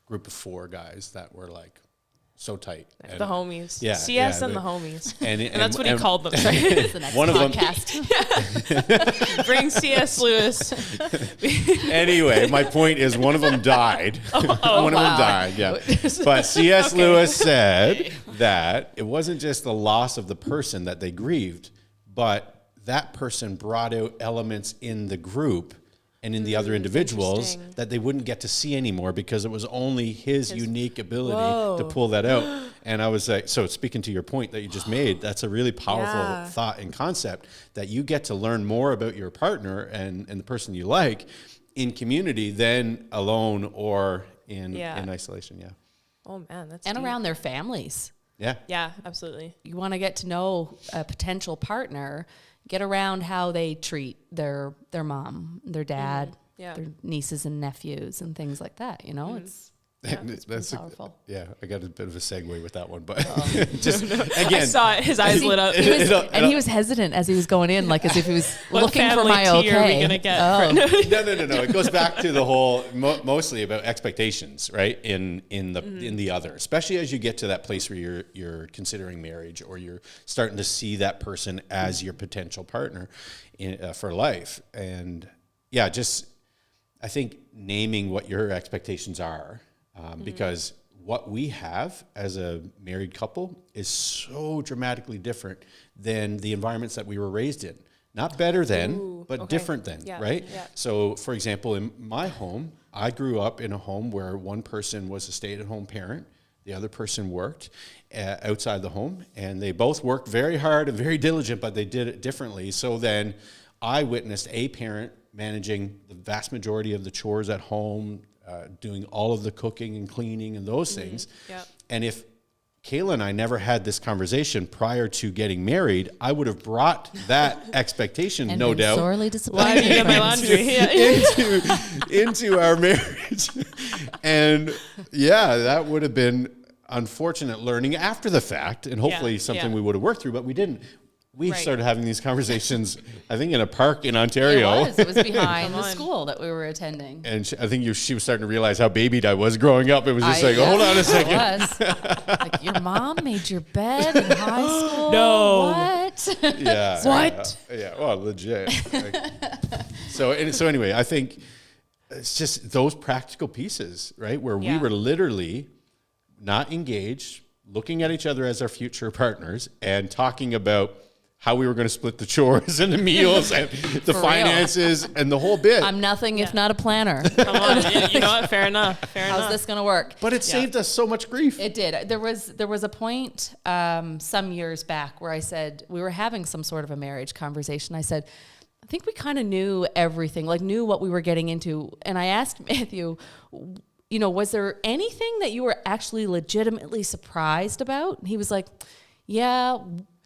group of 4 guys that were like so tight. And the homies. Yeah. CS and the homies. And that's what he called them. The next one podcast. Bring C.S. Lewis. Anyway, my point is, one of them died. One of them died, But C.S. Lewis said that it wasn't just the loss of the person that they grieved, but that person brought out elements in the group and in the other individuals that they wouldn't get to see anymore, because it was only his unique ability to pull that out. And I was like, so speaking to your point that you just made, that's a really powerful thought and concept, that you get to learn more about your partner and the person you like in community than alone or in isolation. Yeah. Oh man, that's and deep. Around their families. Yeah. Yeah, absolutely. You want to get to know a potential partner, get around how they treat their mom, their dad, their nieces and nephews and things like that. You know, it's powerful. I got a bit of a segue with that one, but just again, I saw it, his eyes lit up. He was hesitant as he was going in, like as if he was looking for my okay. Are we gonna get No. It goes back to the whole mostly about expectations, right? In the other, especially as you get to that place where you're considering marriage, or you're starting to see that person as your potential partner for life, and I think naming what your expectations are. Because what we have as a married couple is so dramatically different than the environments that we were raised in. Not better than, but different than, right? Yeah. So, for example, in my home, I grew up in a home where one person was a stay-at-home parent, the other person worked outside the home, and they both worked very hard and very diligent, but they did it differently. So then I witnessed a parent managing the vast majority of the chores at home, doing all of the cooking and cleaning and those things. Yep. And if Kayla and I never had this conversation prior to getting married, I would have brought that expectation, and no doubt, sorely disappointed into our marriage. And that would have been unfortunate learning after the fact, and hopefully something we would have worked through, but we didn't. We started having these conversations, I think, in a park in Ontario. It was behind the school that we were attending. And I think she was starting to realize how babyed I was growing up. It was just hold on a second. Like, your mom made your bed in high school? No. What? Yeah. What? Yeah. Well, legit. So anyway, I think it's just those practical pieces, right? Where we were literally not engaged, looking at each other as our future partners, and talking about how we were going to split the chores and the meals and the finances and the whole bit. I'm nothing if not a planner. Come on, you know what? Fair enough. How's this going to work? But it saved us so much grief. It did. There was a point some years back where I said, we were having some sort of a marriage conversation. I said, I think we kind of knew everything, like knew what we were getting into. And I asked Matthew, you know, was there anything that you were actually legitimately surprised about? And he was like, yeah,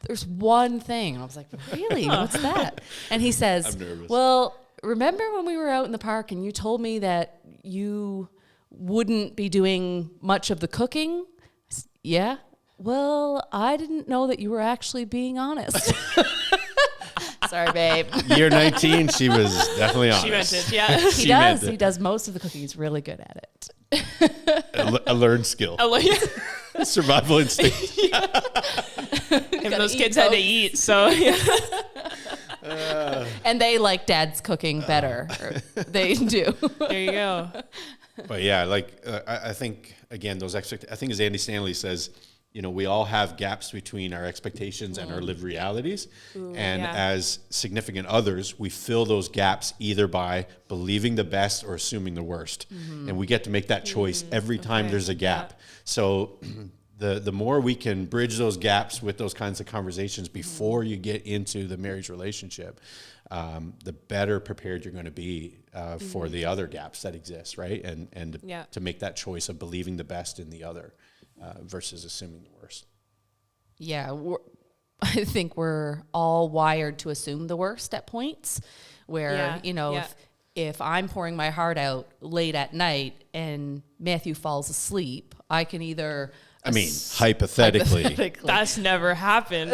there's one thing. And I was like, really? What's that? And he says, well, remember when we were out in the park and you told me that you wouldn't be doing much of the cooking? Yeah. Well, I didn't know that you were actually being honest. Sorry, babe. Year 19, she was definitely honest. She meant it, yeah. He does. He does most of the cooking. He's really good at it. A learned skill. Survival instinct. And those kids had to eat, so. And they like dad's cooking better. They do. There you go. But yeah, like I think, again, those I think as Andy Stanley says, you know, we all have gaps between our expectations and our lived realities. And as significant others, we fill those gaps either by believing the best or assuming the worst. And we get to make that choice every time there's a gap. Yeah. So the more we can bridge those gaps with those kinds of conversations before you get into the marriage relationship, the better prepared you're going to be for the other gaps that exist, right? And to make that choice of believing the best in the other. Versus assuming the worst. Yeah, I think we're all wired to assume the worst at points where, you know, if I'm pouring my heart out late at night and Matthew falls asleep, I can either... hypothetically. That's never happened.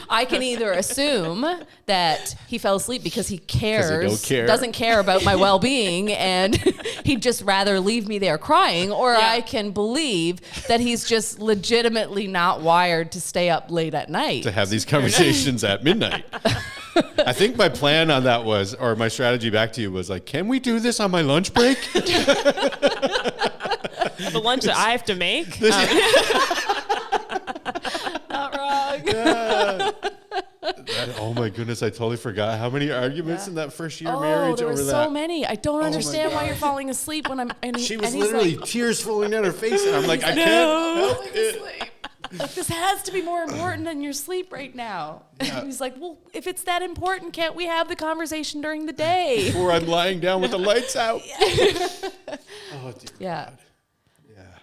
I can either assume that he fell asleep because he doesn't care about my well-being, and he'd just rather leave me there crying, or I can believe that he's just legitimately not wired to stay up late at night. To have these conversations at midnight. I think my plan on that was, or my strategy back to you was like, can we do this on my lunch break? The lunch that I have to make? Not wrong. Oh my goodness, I totally forgot how many arguments in that first year of marriage there over were that. so many. I don't understand why you're falling asleep when I'm... And she was literally like, tears falling down her face, and I'm like, I can't help it. Like, this has to be more important than your sleep right now. Yeah. And he's like, well, if it's that important, can't we have the conversation during the day? Before I'm lying down with the lights out. Oh, dear God. Yeah.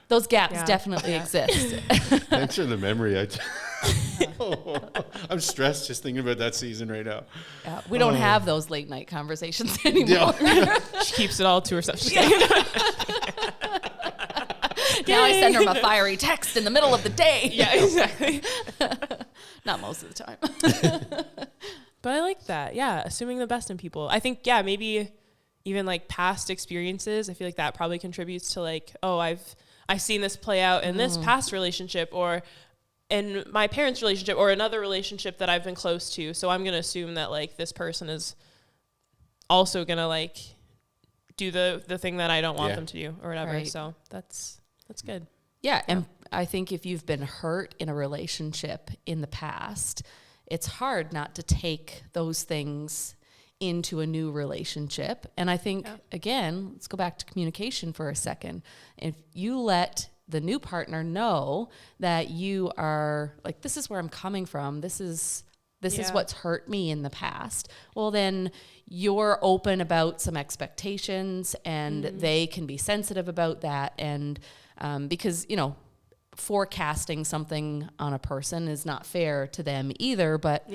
Those gaps definitely exist. Thanks for the memory. I'm stressed just thinking about that season right now. Yeah, we don't have those late night conversations anymore. She keeps it all to herself. Now I send her a fiery text in the middle of the day. Yeah, exactly. Not most of the time. But I like that. Yeah, assuming the best in people. I think, maybe even like past experiences, I feel like that probably contributes to like, I've seen this play out in this past relationship or in my parents' relationship or another relationship that I've been close to. So I'm going to assume that like this person is also going to like do the thing that I don't want them to do or whatever. Right. So that's good. Yeah. And I think if you've been hurt in a relationship in the past, it's hard not to take those things into a new relationship. And I think, again, let's go back to communication for a second. If you let the new partner know that you are like, this is where I'm coming from. This is what's hurt me in the past. Well, then you're open about some expectations and they can be sensitive about that. And because, you know, forecasting something on a person is not fair to them either, but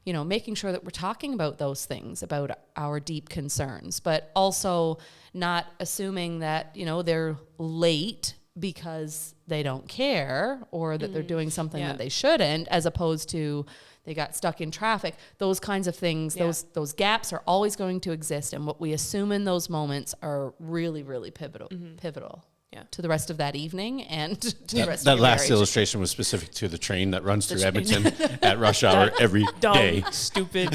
you know, making sure that we're talking about those things, about our deep concerns, but also not assuming that, you know, they're late because they don't care or that they're doing something that they shouldn't, as opposed to they got stuck in traffic. Those kinds of things, those gaps are always going to exist, and what we assume in those moments are really, really pivotal to the rest of that evening and to the rest of your last marriage. Illustration was specific to the train that runs through Edmonton at rush hour every day. Stupid,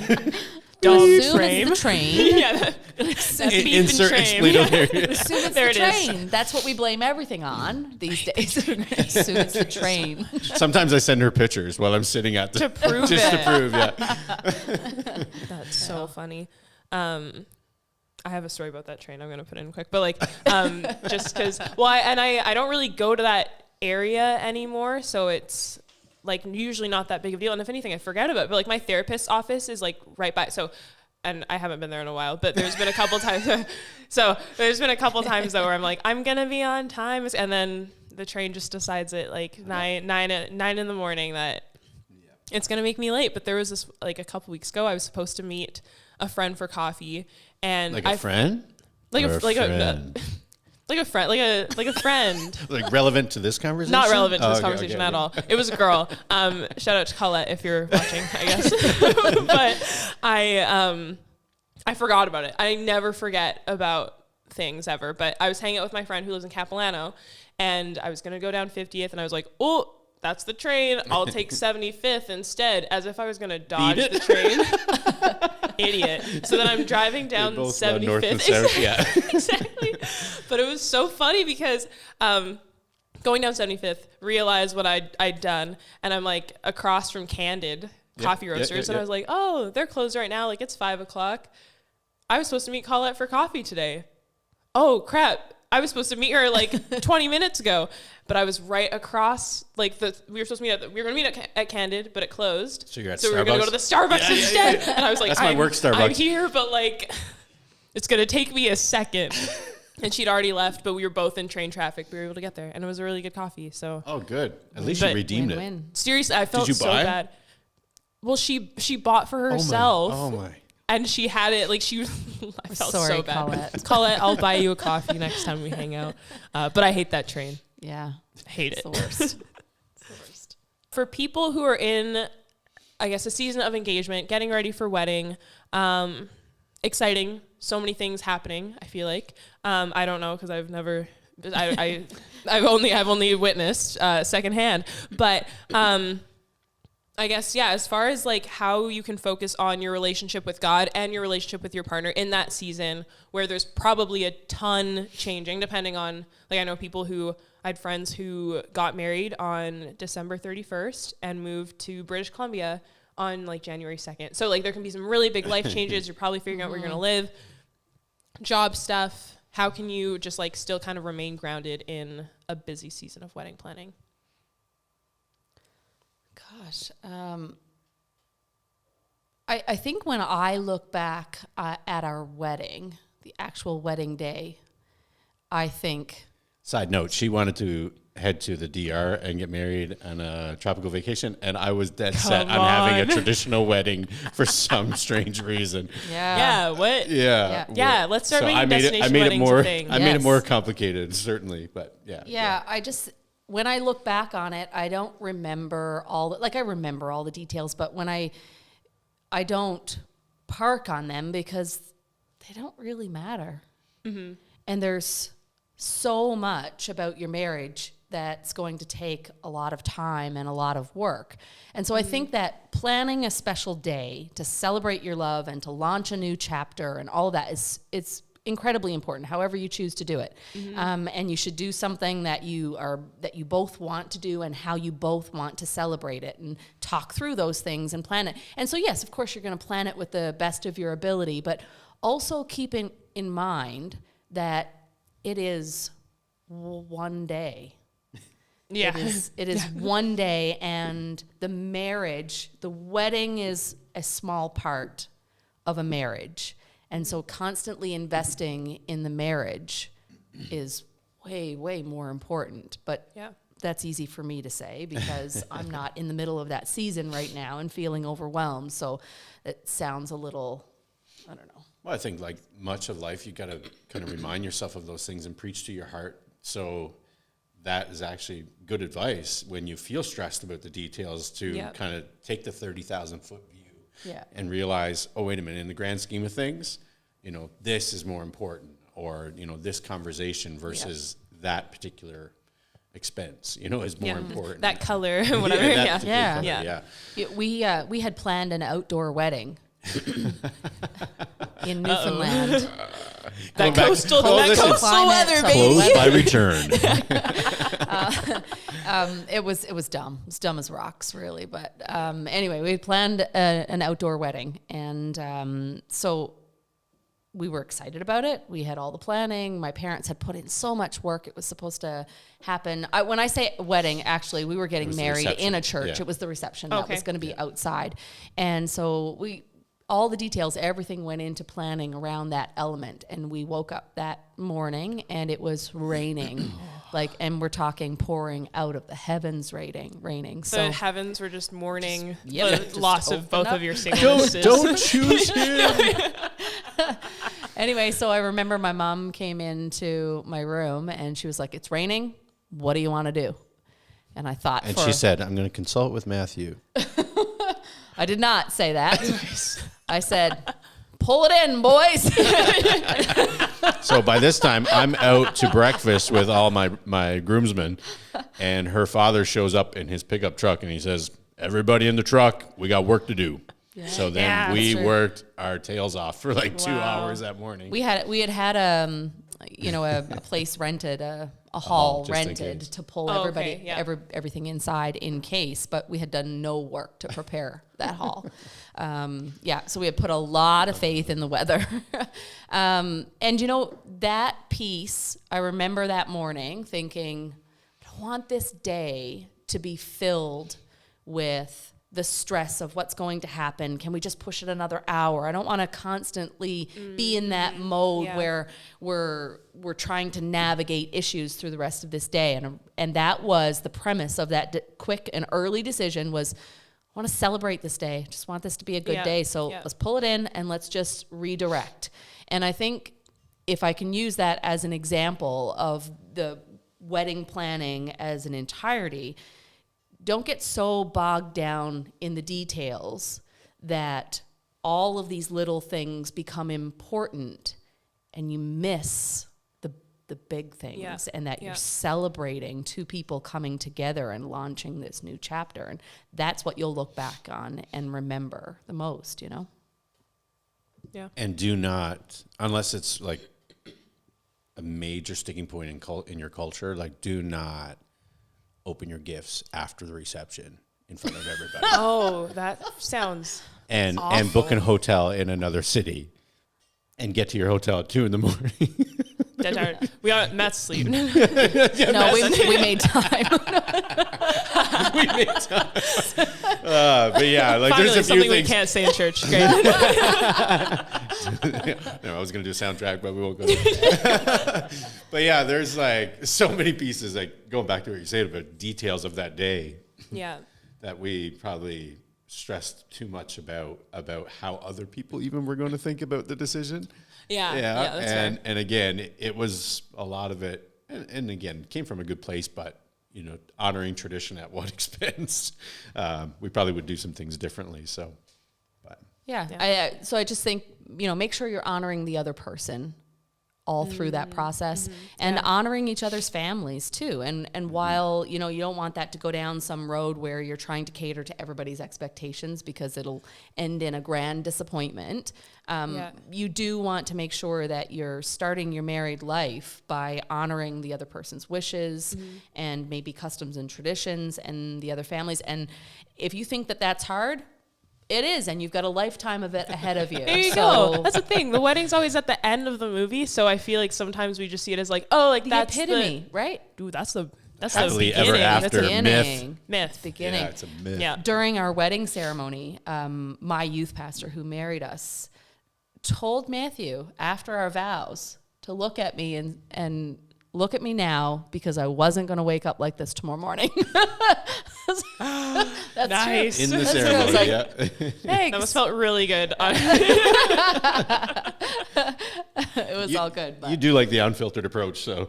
dumb frame. The train Insert expletive. As soon as There the it is. train. That's what we blame everything on these days. As soon as the train. Sometimes I send her pictures while I'm sitting at the To prove just it. to prove, yeah. That's so funny. I have a story about that train I'm going to put in quick, but like, just cause, I don't really go to that area anymore. So it's like usually not that big of a deal. And if anything, I forget about it, but like my therapist's office is like right by. So, and I haven't been there in a while, but there's been a couple times. So there's been a couple times though where I'm like, I'm going to be on time. And then the train just decides at like 9 in the morning that it's going to make me late. But there was this, like a couple weeks ago, I was supposed to meet a friend for coffee. And like a friend? Like a friend. Like a friend. Like relevant to this conversation? Not relevant to this conversation at all. It was a girl. Shout out to Colette if you're watching, I guess. But I forgot about it. I never forget about things ever. But I was hanging out with my friend who lives in Capilano, and I was going to go down 50th, and I was like, oh, that's the train. I'll take 75th instead, as if I was going to dodge the train. Idiot. So then I'm driving down 75th. North and south, yeah. Exactly. But it was so funny because going down 75th, realized what I'd done, and I'm like across from Candid Coffee Roasters, and I was like, oh, they're closed right now. Like it's 5:00. I was supposed to meet Colette for coffee today. Oh crap. I was supposed to meet her like 20 minutes ago, but I was right across. Like we were going to meet at Candid, but it closed. So you're at so Starbucks? we were going to go to the Starbucks instead. And I was like, that's my work Starbucks. I'm here, but like, it's going to take me a second. And she'd already left, but we were both in train traffic. We were able to get there, and it was a really good coffee. So. Oh, good. At least you redeemed it. Seriously, I felt Did you so buy? Bad. Well, she bought for herself. Oh my. And she had it, like, I felt Sorry, so bad. Colette. Colette, I'll buy you a coffee next time we hang out. But I hate that train. Yeah. Hate It's it. the worst. It's the worst. For people who are in, I guess, a season of engagement, getting ready for wedding, exciting, so many things happening, I feel like. I don't know, because I've never, I've only witnessed secondhand. But, I guess, yeah, as far as like how you can focus on your relationship with God and your relationship with your partner in that season where there's probably a ton changing depending on, like I know I had friends who got married on December 31st and moved to British Columbia on like January 2nd. So like there can be some really big life changes. You're probably figuring out where you're going to live, job stuff. How can you just like still kind of remain grounded in a busy season of wedding planning? Gosh, I think when I look back at our wedding, the actual wedding day, I think... Side note, she wanted to head to the DR and get married on a tropical vacation, and I was dead set on having a traditional wedding for some strange reason. Yeah, what? Yeah, let's start making I made destination it weddings more, a thing. I made it more complicated, certainly, but yeah. Yeah, when I look back on it, I don't remember I remember all the details, but when I don't park on them because they don't really matter. Mm-hmm. And there's so much about your marriage that's going to take a lot of time and a lot of work. And so I think that planning a special day to celebrate your love and to launch a new chapter and all of that it's incredibly important, however you choose to do it. Mm-hmm. And you should do something that you both want to do and how you both want to celebrate it and talk through those things and plan it. And so, yes, of course, you're going to plan it with the best of your ability, but also keeping in mind that it is one day. Yeah. It is one day, and the wedding is a small part of a marriage. And so constantly investing in the marriage is way, way more important. But that's easy for me to say because I'm not in the middle of that season right now and feeling overwhelmed. So it sounds a little, I don't know. Well, I think like much of life, you got to kind of remind yourself of those things and preach to your heart. So that is actually good advice when you feel stressed about the details to kind of take the 30,000 foot view. Yeah. And realize, oh, wait a minute, in the grand scheme of things, this is more important, or, this conversation versus that particular expense, is more important. That color, whatever. Yeah. We had planned an outdoor wedding. in Newfoundland. That coastal weather, baby. Closed by return. It was dumb. It was dumb as rocks, really. But anyway, we planned an outdoor wedding, and so we were excited about it. We had all the planning. My parents had put in so much work. It was supposed to happen. When I say wedding, actually, we were getting married in a church. Yeah. It was the reception that was going to be outside. And so all the details, everything went into planning around that element. And we woke up that morning and it was raining. And we're talking pouring out of the heavens raining. So the heavens were just mourning the loss of both of your singleness. Don't choose him. Anyway, so I remember my mom came into my room and she was like, "It's raining. What do you want to do?" And I thought, and she said, "I'm going to consult with Matthew." I did not say that. I said, "Pull it in, boys." So by this time, I'm out to breakfast with all my groomsmen, and her father shows up in his pickup truck, and he says, "Everybody in the truck, we got work to do." Yeah. So then we worked our tails off for 2 hours that morning. We had a place rented, a hall rented to pull everything inside in case, but we had done no work to prepare that hall. So we had put a lot of faith in the weather. And that piece, I remember that morning thinking, I want this day to be filled with the stress of what's going to happen. Can we just push it another hour? I don't want to constantly be in that mode where we're trying to navigate issues through the rest of this day. And that was the premise of that quick and early decision was, I want to celebrate this day. Just want this to be a good day. So let's pull it in and let's just redirect. And I think if I can use that as an example of the wedding planning as an entirety, don't get so bogged down in the details that all of these little things become important and you miss the big things and that you're celebrating two people coming together and launching this new chapter. And that's what you'll look back on and remember the most, Yeah. And do not, unless it's a major sticking point in your culture, do not open your gifts after the reception in front of everybody. Oh, that sounds and awful. And book a hotel in another city and get to your hotel at 2 a.m. Dead tired. We got Matt's sleep. We made time. We made time. But there's a few something things we can't say in church. Great. No, I was going to do a soundtrack, but we won't go there. But there's so many pieces, going back to what you said about details of that day. Yeah. That we probably stressed too much about how other people even were going to think about the decision. Yeah, that's and again, it was a lot of it, and again, came from a good place, but honoring tradition at what expense? We probably would do some things differently. So, but so I just think make sure you're honoring the other person all through that process and honoring each other's families too. And while, you don't want that to go down some road where you're trying to cater to everybody's expectations because it'll end in a grand disappointment. You do want to make sure that you're starting your married life by honoring the other person's wishes and maybe customs and traditions and the other families. And if you think that that's hard, it is, and you've got a lifetime of it ahead of you. There you go. That's the thing. The wedding's always at the end of the movie, so I feel like sometimes we just see it as the that's epitome, right? Dude, that's the happily beginning. Ever after that's the beginning. Myth. Beginning. Yeah, it's a myth. Yeah. During our wedding ceremony, my youth pastor who married us told Matthew after our vows to look at me and look at me now because I wasn't going to wake up like this tomorrow morning. That's nice. True. In the ceremony, Thanks. That must felt really good. It was all good. But. You do like the unfiltered approach, so.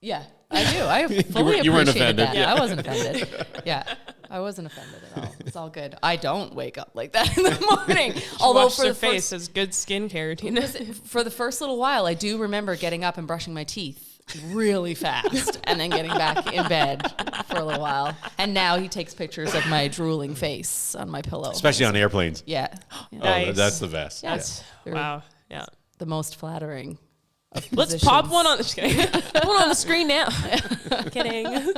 Yeah, I do. I fully you weren't appreciated offended. that. Yeah. I wasn't offended. Yeah, I wasn't offended at all. It's all good. I don't wake up like that in the morning. Although for the face is good skincare routine. For the first little while, I do remember getting up and brushing my teeth really fast and then getting back in bed for a little while. And now he takes pictures of my drooling face on my pillow. Especially on airplanes. Yeah. Nice. Oh, that's the best. That's, wow. Yeah. The most flattering. Let's pop one on. Just kidding. Put one on the screen now. Kidding.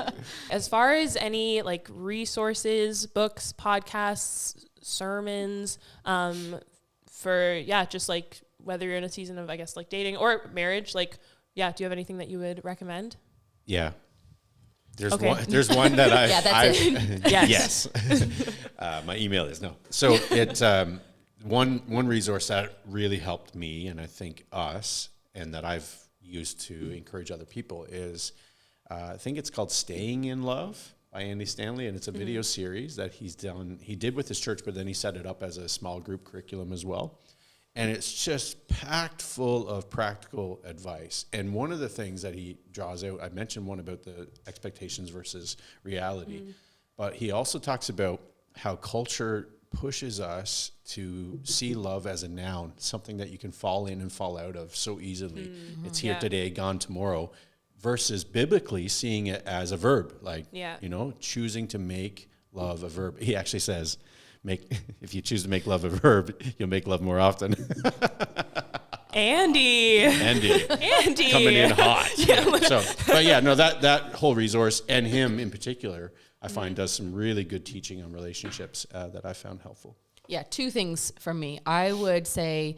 As far as any like resources, books, podcasts, sermons, for just like whether you're in a season of, I guess, like dating or marriage, like, do you have anything that you would recommend? Yeah. There's one that I, that's it. Yes. My email is no. So it's one resource that really helped me, and I think us, and that I've used to encourage other people is, I think it's called Staying in Love by Andy Stanley, and it's a video series that he did with his church, but then he set it up as a small group curriculum as well. And it's just packed full of practical advice. And one of the things that he draws out, I mentioned one about the expectations versus reality, but he also talks about how culture pushes us to see love as a noun, something that you can fall in and fall out of so easily. It's here today, gone tomorrow, versus biblically seeing it as a verb, like, choosing to make love a verb. He actually says, if you choose to make love a verb, you'll make love more often. Andy coming in hot. That whole resource, and him in particular, I find does some really good teaching on relationships that I found helpful. Yeah, two things from me. I would say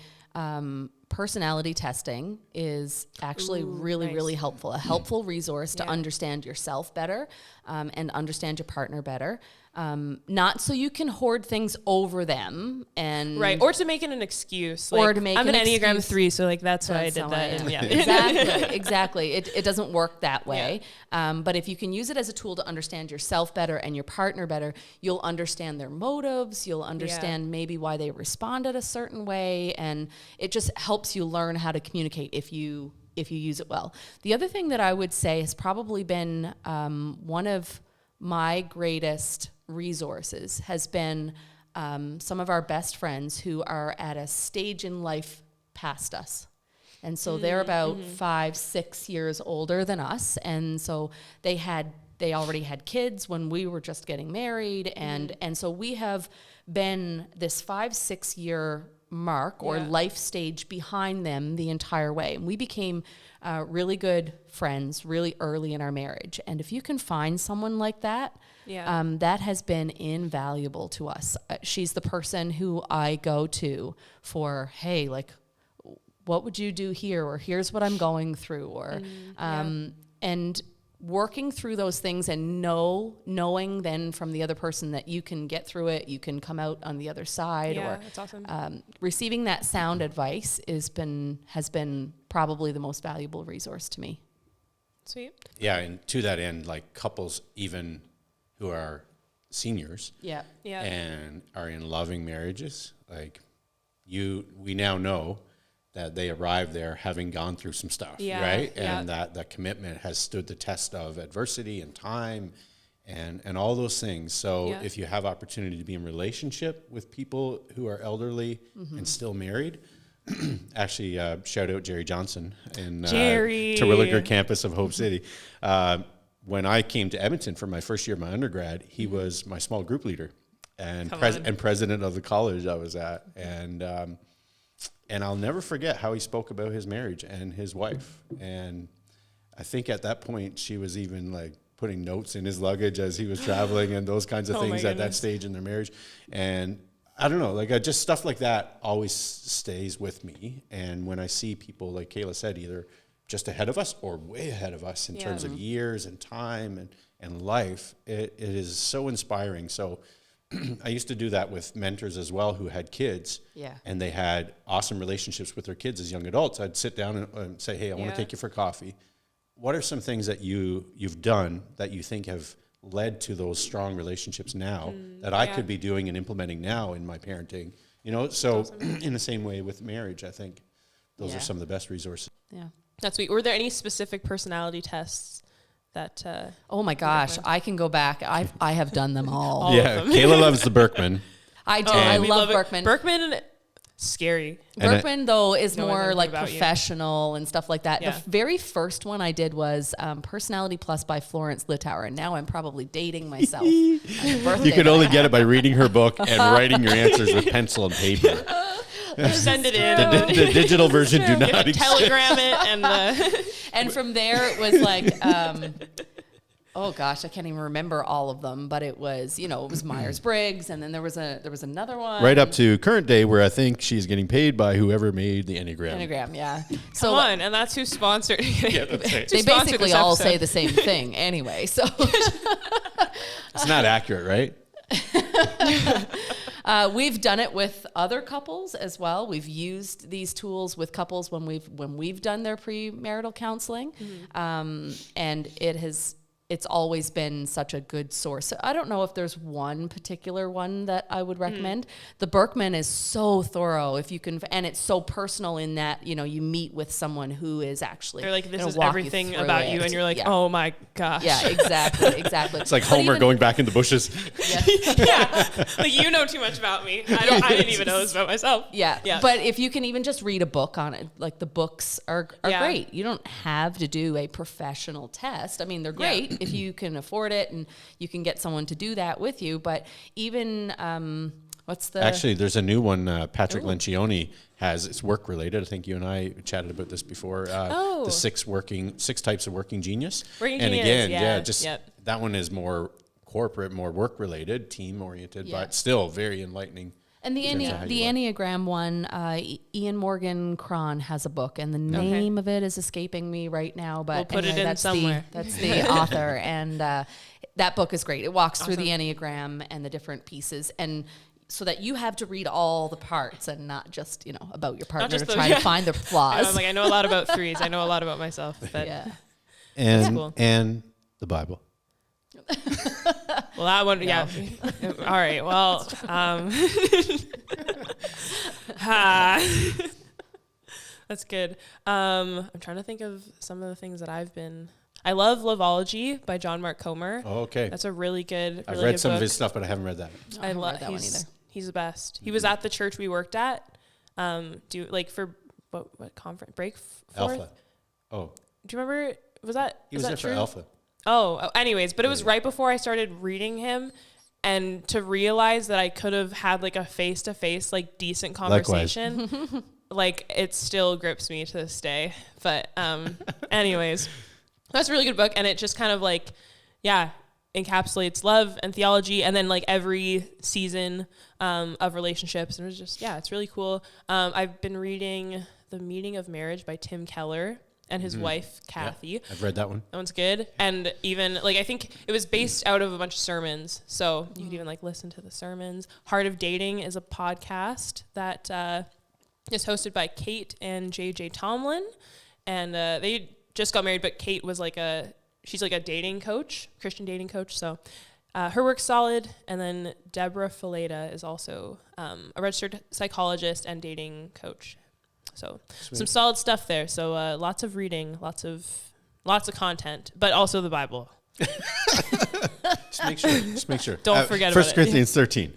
personality testing is actually really helpful. A helpful resource to understand yourself better and understand your partner better. Not so you can hoard things over them and or to make it an excuse. Or to make I'm an Enneagram 3, so like that's why I did that. And exactly. It doesn't work that way. But if you can use it as a tool to understand yourself better and your partner better, you'll understand their motives. You'll understand maybe why they responded a certain way, and it just helps you learn how to communicate if you use it well. The other thing that I would say has probably been one of my greatest resources has been some of our best friends who are at a stage in life past us. And so they're about 5-6 years older than us. And so they already had kids when we were just getting married. And so we have been this 5-6 year mark or life stage behind them the entire way. And we became really good friends really early in our marriage. And if you can find someone like that, that has been invaluable to us. She's the person who I go to for, hey, like, what would you do here? Or here's what I'm going through. Or and working through those things and knowing then from the other person that you can get through it, you can come out on the other side. Or that's awesome. Receiving that sound advice has been probably the most valuable resource to me. Sweet. Yeah, and to that end, like couples even who are seniors and are in loving marriages, like we now know that they arrived there having gone through some stuff, right? And that commitment has stood the test of adversity and time and all those things. So if you have opportunity to be in relationship with people who are elderly and still married, actually shout out Jerry Johnson in Terwilliger campus of Hope City. When I came to Edmonton for my first year of my undergrad, he was my small group leader and president of the college I was at. And I'll never forget how he spoke about his marriage and his wife. And I think at that point, she was even like putting notes in his luggage as he was traveling and those kinds of things at that stage in their marriage. And I don't know, like just stuff like that always stays with me. And when I see people, like Kayla said, either just ahead of us or way ahead of us in terms of years and time and life, it is so inspiring. So I used to do that with mentors as well who had kids and they had awesome relationships with their kids as young adults. I'd sit down and say, hey, I want to take you for coffee. What are some things that you've done that you think have led to those strong relationships now that I could be doing and implementing now in my parenting? You know, so awesome. In the same way with marriage, I think those are some of the best resources. Yeah. That's sweet. Were there any specific personality tests that oh my gosh, I can go back. I have done them all. Kayla loves the Berkman. I do. I love Berkman. Berkman scary. Berkman, though, is more like professional and stuff like that. Yeah. The very first one I did was Personality Plus by Florence Littauer, and now I'm probably dating myself. You could only get it by reading her book and writing your answers with pencil and paper. Send it in. The digital version do not exist. Telegram it and from there it was like oh gosh, I can't even remember all of them, but it was, it was Myers-Briggs, and then there was another one. Right up to current day where I think she's getting paid by whoever made the Enneagram. Enneagram, yeah. So come on, and that's who sponsored. Yeah, that's right. They basically all say the same thing anyway, so. It's not accurate, right? We've done it with other couples as well. We've used these tools with couples when we've done their premarital counseling, and it's always been such a good source. So I don't know if there's one particular one that I would recommend. The Berkman is so thorough and it's so personal in that, you meet with someone who is actually, they're like, this is everything about you. And you're like, oh my gosh. Yeah, exactly. It's like Homer going back in the bushes. Yeah. Like, you know too much about me. I didn't even know this about myself. Yeah. But if you can even just read a book on it, like the books are great. You don't have to do a professional test. I mean, they're great if you can afford it and you can get someone to do that with you. But even, Actually, there's a new one Patrick Lencioni has. It's work related. I think you and I chatted about this before. The 6 types of working genius. That one is more corporate, more work related, team oriented, but still very enlightening. And the Enneagram one, Ian Morgan Kron has a book, and the name of it is escaping me right now. But we'll put it in somewhere. That's the author, and that book is great. It walks through the Enneagram and the different pieces, and so that you have to read all the parts and not just about your partner to try to find the flaws. I know a lot about 3s. I know a lot about myself. But and the Bible. Well, that one, yeah. All right. Well, that's good. I'm trying to think of some of the things that I love Loveology by John Mark Comer. Oh, okay. That's a really good I've read some of his stuff, but I haven't read that. I love that one either. He's the best. He was at the church we worked at. For what conference? Break Forth? Alpha. Oh. Do you remember? He was there for Alpha. Oh, anyways, but it was right before I started reading him, and to realize that I could have had like a face-to-face, like decent conversation, like it still grips me to this day. But anyways, that's a really good book, and it just kind of like, encapsulates love and theology, and then like every season of relationships, and it was just it's really cool. I've been reading The Meaning of Marriage by Tim Keller and his wife, Kathy. Yeah, I've read that one. That one's good. And even, I think it was based out of a bunch of sermons. So you could even, listen to the sermons. Heart of Dating is a podcast that is hosted by Kate and JJ Tomlin. And they just got married, but Kate was she's a dating coach, Christian dating coach. So her work's solid. And then Deborah Fileta is also a registered psychologist and dating coach. So some solid stuff there. So lots of reading, lots of content, but also the Bible. Just make sure. Don't forget about it. 1 Corinthians 13.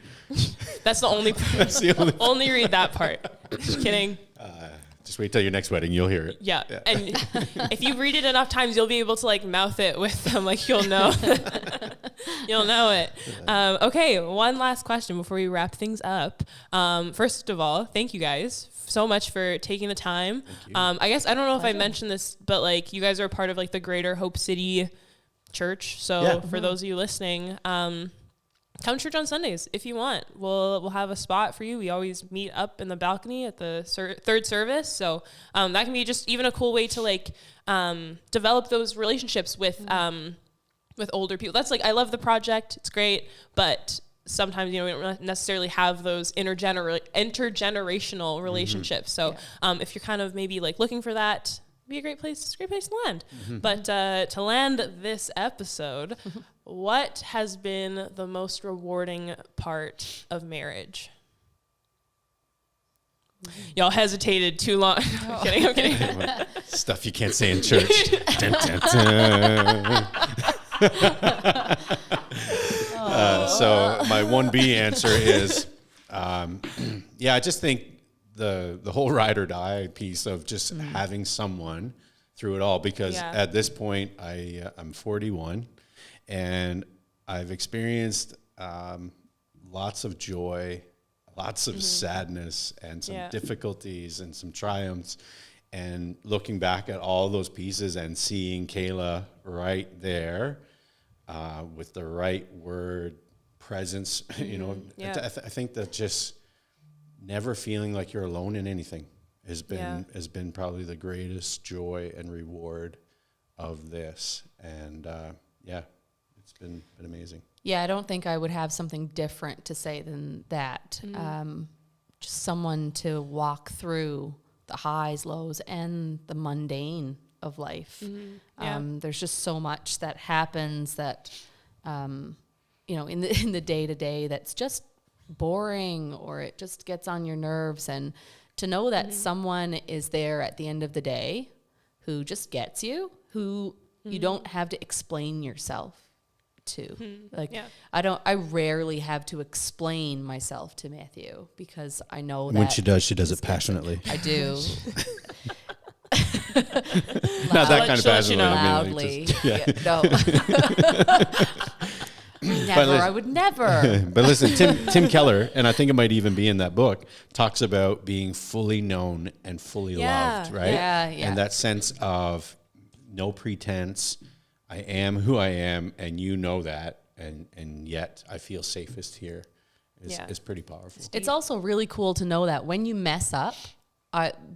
That's the only part. That's the only read that part. Just kidding. Just wait till your next wedding. You'll hear it. Yeah. And if you read it enough times, you'll be able to mouth it with them. You'll know. You'll know it. Okay. One last question before we wrap things up. First of all, thank you guys so much for taking the time. I guess I don't know if I mentioned this, but you guys are part of the Greater Hope City Church. So for those of you listening, come to church on Sundays if you want. We'll have a spot for you. We always meet up in the balcony at the third service. So that can be just even a cool way to develop those relationships with older people. That's I love the project. It's great, but sometimes we don't necessarily have those intergenerational relationships. So if you're kind of maybe looking for that, be a great place. It's a great place to land. But to land this episode, what has been the most rewarding part of marriage? Y'all hesitated too long. I'm kidding. Stuff you can't say in church. Dun, dun, dun. So my 1B answer is, I just think the whole ride or die piece of just having someone through it all, because at this point I'm 41 and I've experienced lots of joy, lots of sadness, and some difficulties and some triumphs. And looking back at all those pieces and seeing Kayla right there with the right word, presence, I think that just never feeling like you're alone in anything has been probably the greatest joy and reward of this. And it's been amazing. Yeah, I don't think I would have something different to say than that. Just someone to walk through the highs, lows, and the mundane of life. There's just so much that happens that, in the day-to-day that's just boring, or it just gets on your nerves. And to know that someone is there at the end of the day who just gets you, who you don't have to explain yourself to. I rarely have to explain myself to Matthew, because I know that when she does it passionately. I do. Not that kind of passionately. Loudly. Never. I would never. But listen, Tim Keller, and I think it might even be in that book, talks about being fully known and fully loved, right? Yeah. And that sense of no pretense. I am who I am, and you know that, and yet I feel safest here is pretty powerful. It's also really cool to know that when you mess up,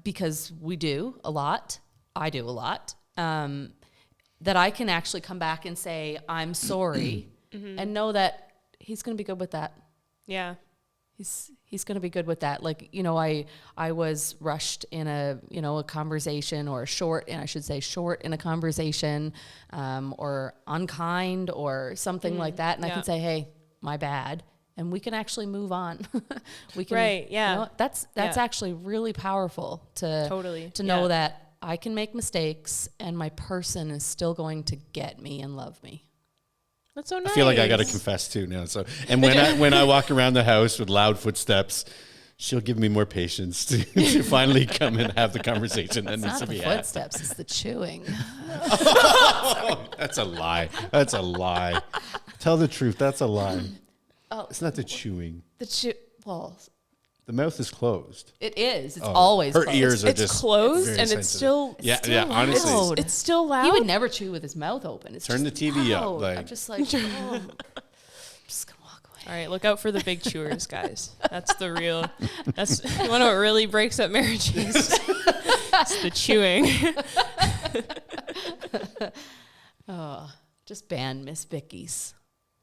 because we do a lot, I do a lot, that I can actually come back and say, I'm sorry, and know that he's going to be good with that. Yeah. He's going to be good with that. Like, I was rushed in a conversation, or short in a conversation, or unkind or something like that. And I can say, hey, my bad. And we can actually move on. We can, right. Yeah. That's actually really powerful to know that I can make mistakes and my person is still going to get me and love me. That's so nice. I feel like I got to confess too now. So, and when I walk around the house with loud footsteps, she'll give me more patience to finally come and have the conversation that needs to be had. It's not the footsteps, it's the chewing. That's a lie. That's a lie. Tell the truth. That's a lie. Oh, it's not the chewing. The mouth is closed. It is. It's always her closed. ears are it's just closed, and sensitive. it's still honestly, it's still loud. He would never chew with his mouth open. It's turn the TV loud. up. Like, I'm just like, I'm just gonna walk away. All right, look out for the big chewers, guys. That's the real. That's you want to know what really breaks up marriages. It's the chewing. Just ban Miss Vicky's.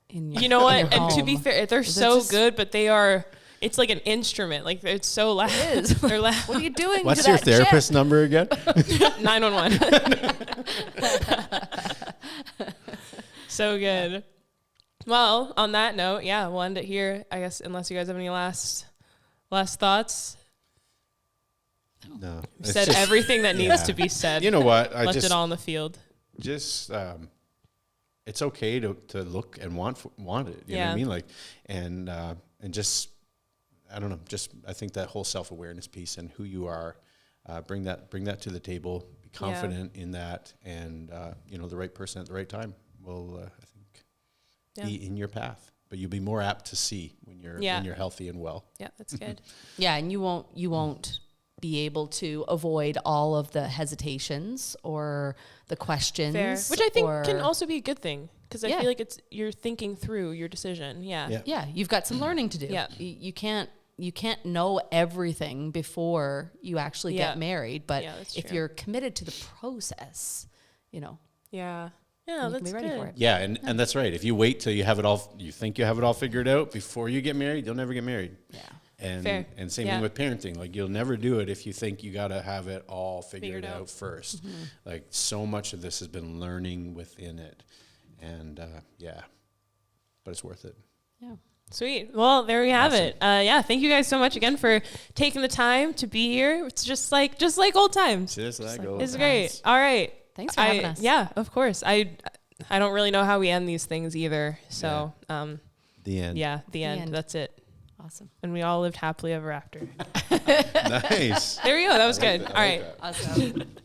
You know what? And to be fair, they're so good, but they are. It's like an instrument. Like, it's so loud. It is. They're loud. What are you doing? What's your therapist number again? 911. So good. Well, on that note, we'll end it here. I guess, unless you guys have any last thoughts. No. We've said everything that needs to be said. You know what? Left it all in the field. Just, it's okay to look and want it. You know what I mean? Like, and just, I don't know. Just, I think that whole self-awareness piece and who you are, bring that to the table. Be confident in that, and the right person at the right time will, I think, be in your path. But you'll be more apt to see when you're healthy and well. Yeah, that's good. Yeah, and you won't be able to avoid all of the hesitations or the questions. Fair. Which I think can also be a good thing, because I feel like you're thinking through your decision. Yeah, you've got some learning to do. Yeah. You can't know everything before you actually get married, but if you're committed to the process, Yeah, you that's can be ready good. for it. Yeah, and that's right. If you wait till you have it all, you think you have it all figured out before you get married, you'll never get married. Yeah. And same thing with parenting. Like, you'll never do it if you think you got to have it all figured out first. Mm-hmm. Like, so much of this has been learning within it. And but it's worth it. Yeah. Sweet. Well, there we have it. Thank you guys so much again for taking the time to be here. It's just like old times. Just like old It's times. great. All right. Thanks for having us. Yeah, of course. I don't really know how we end these things either. So, the end. Yeah, the end. That's it. Awesome. And we all lived happily ever after. Nice. There we go. That was good. All right. Awesome.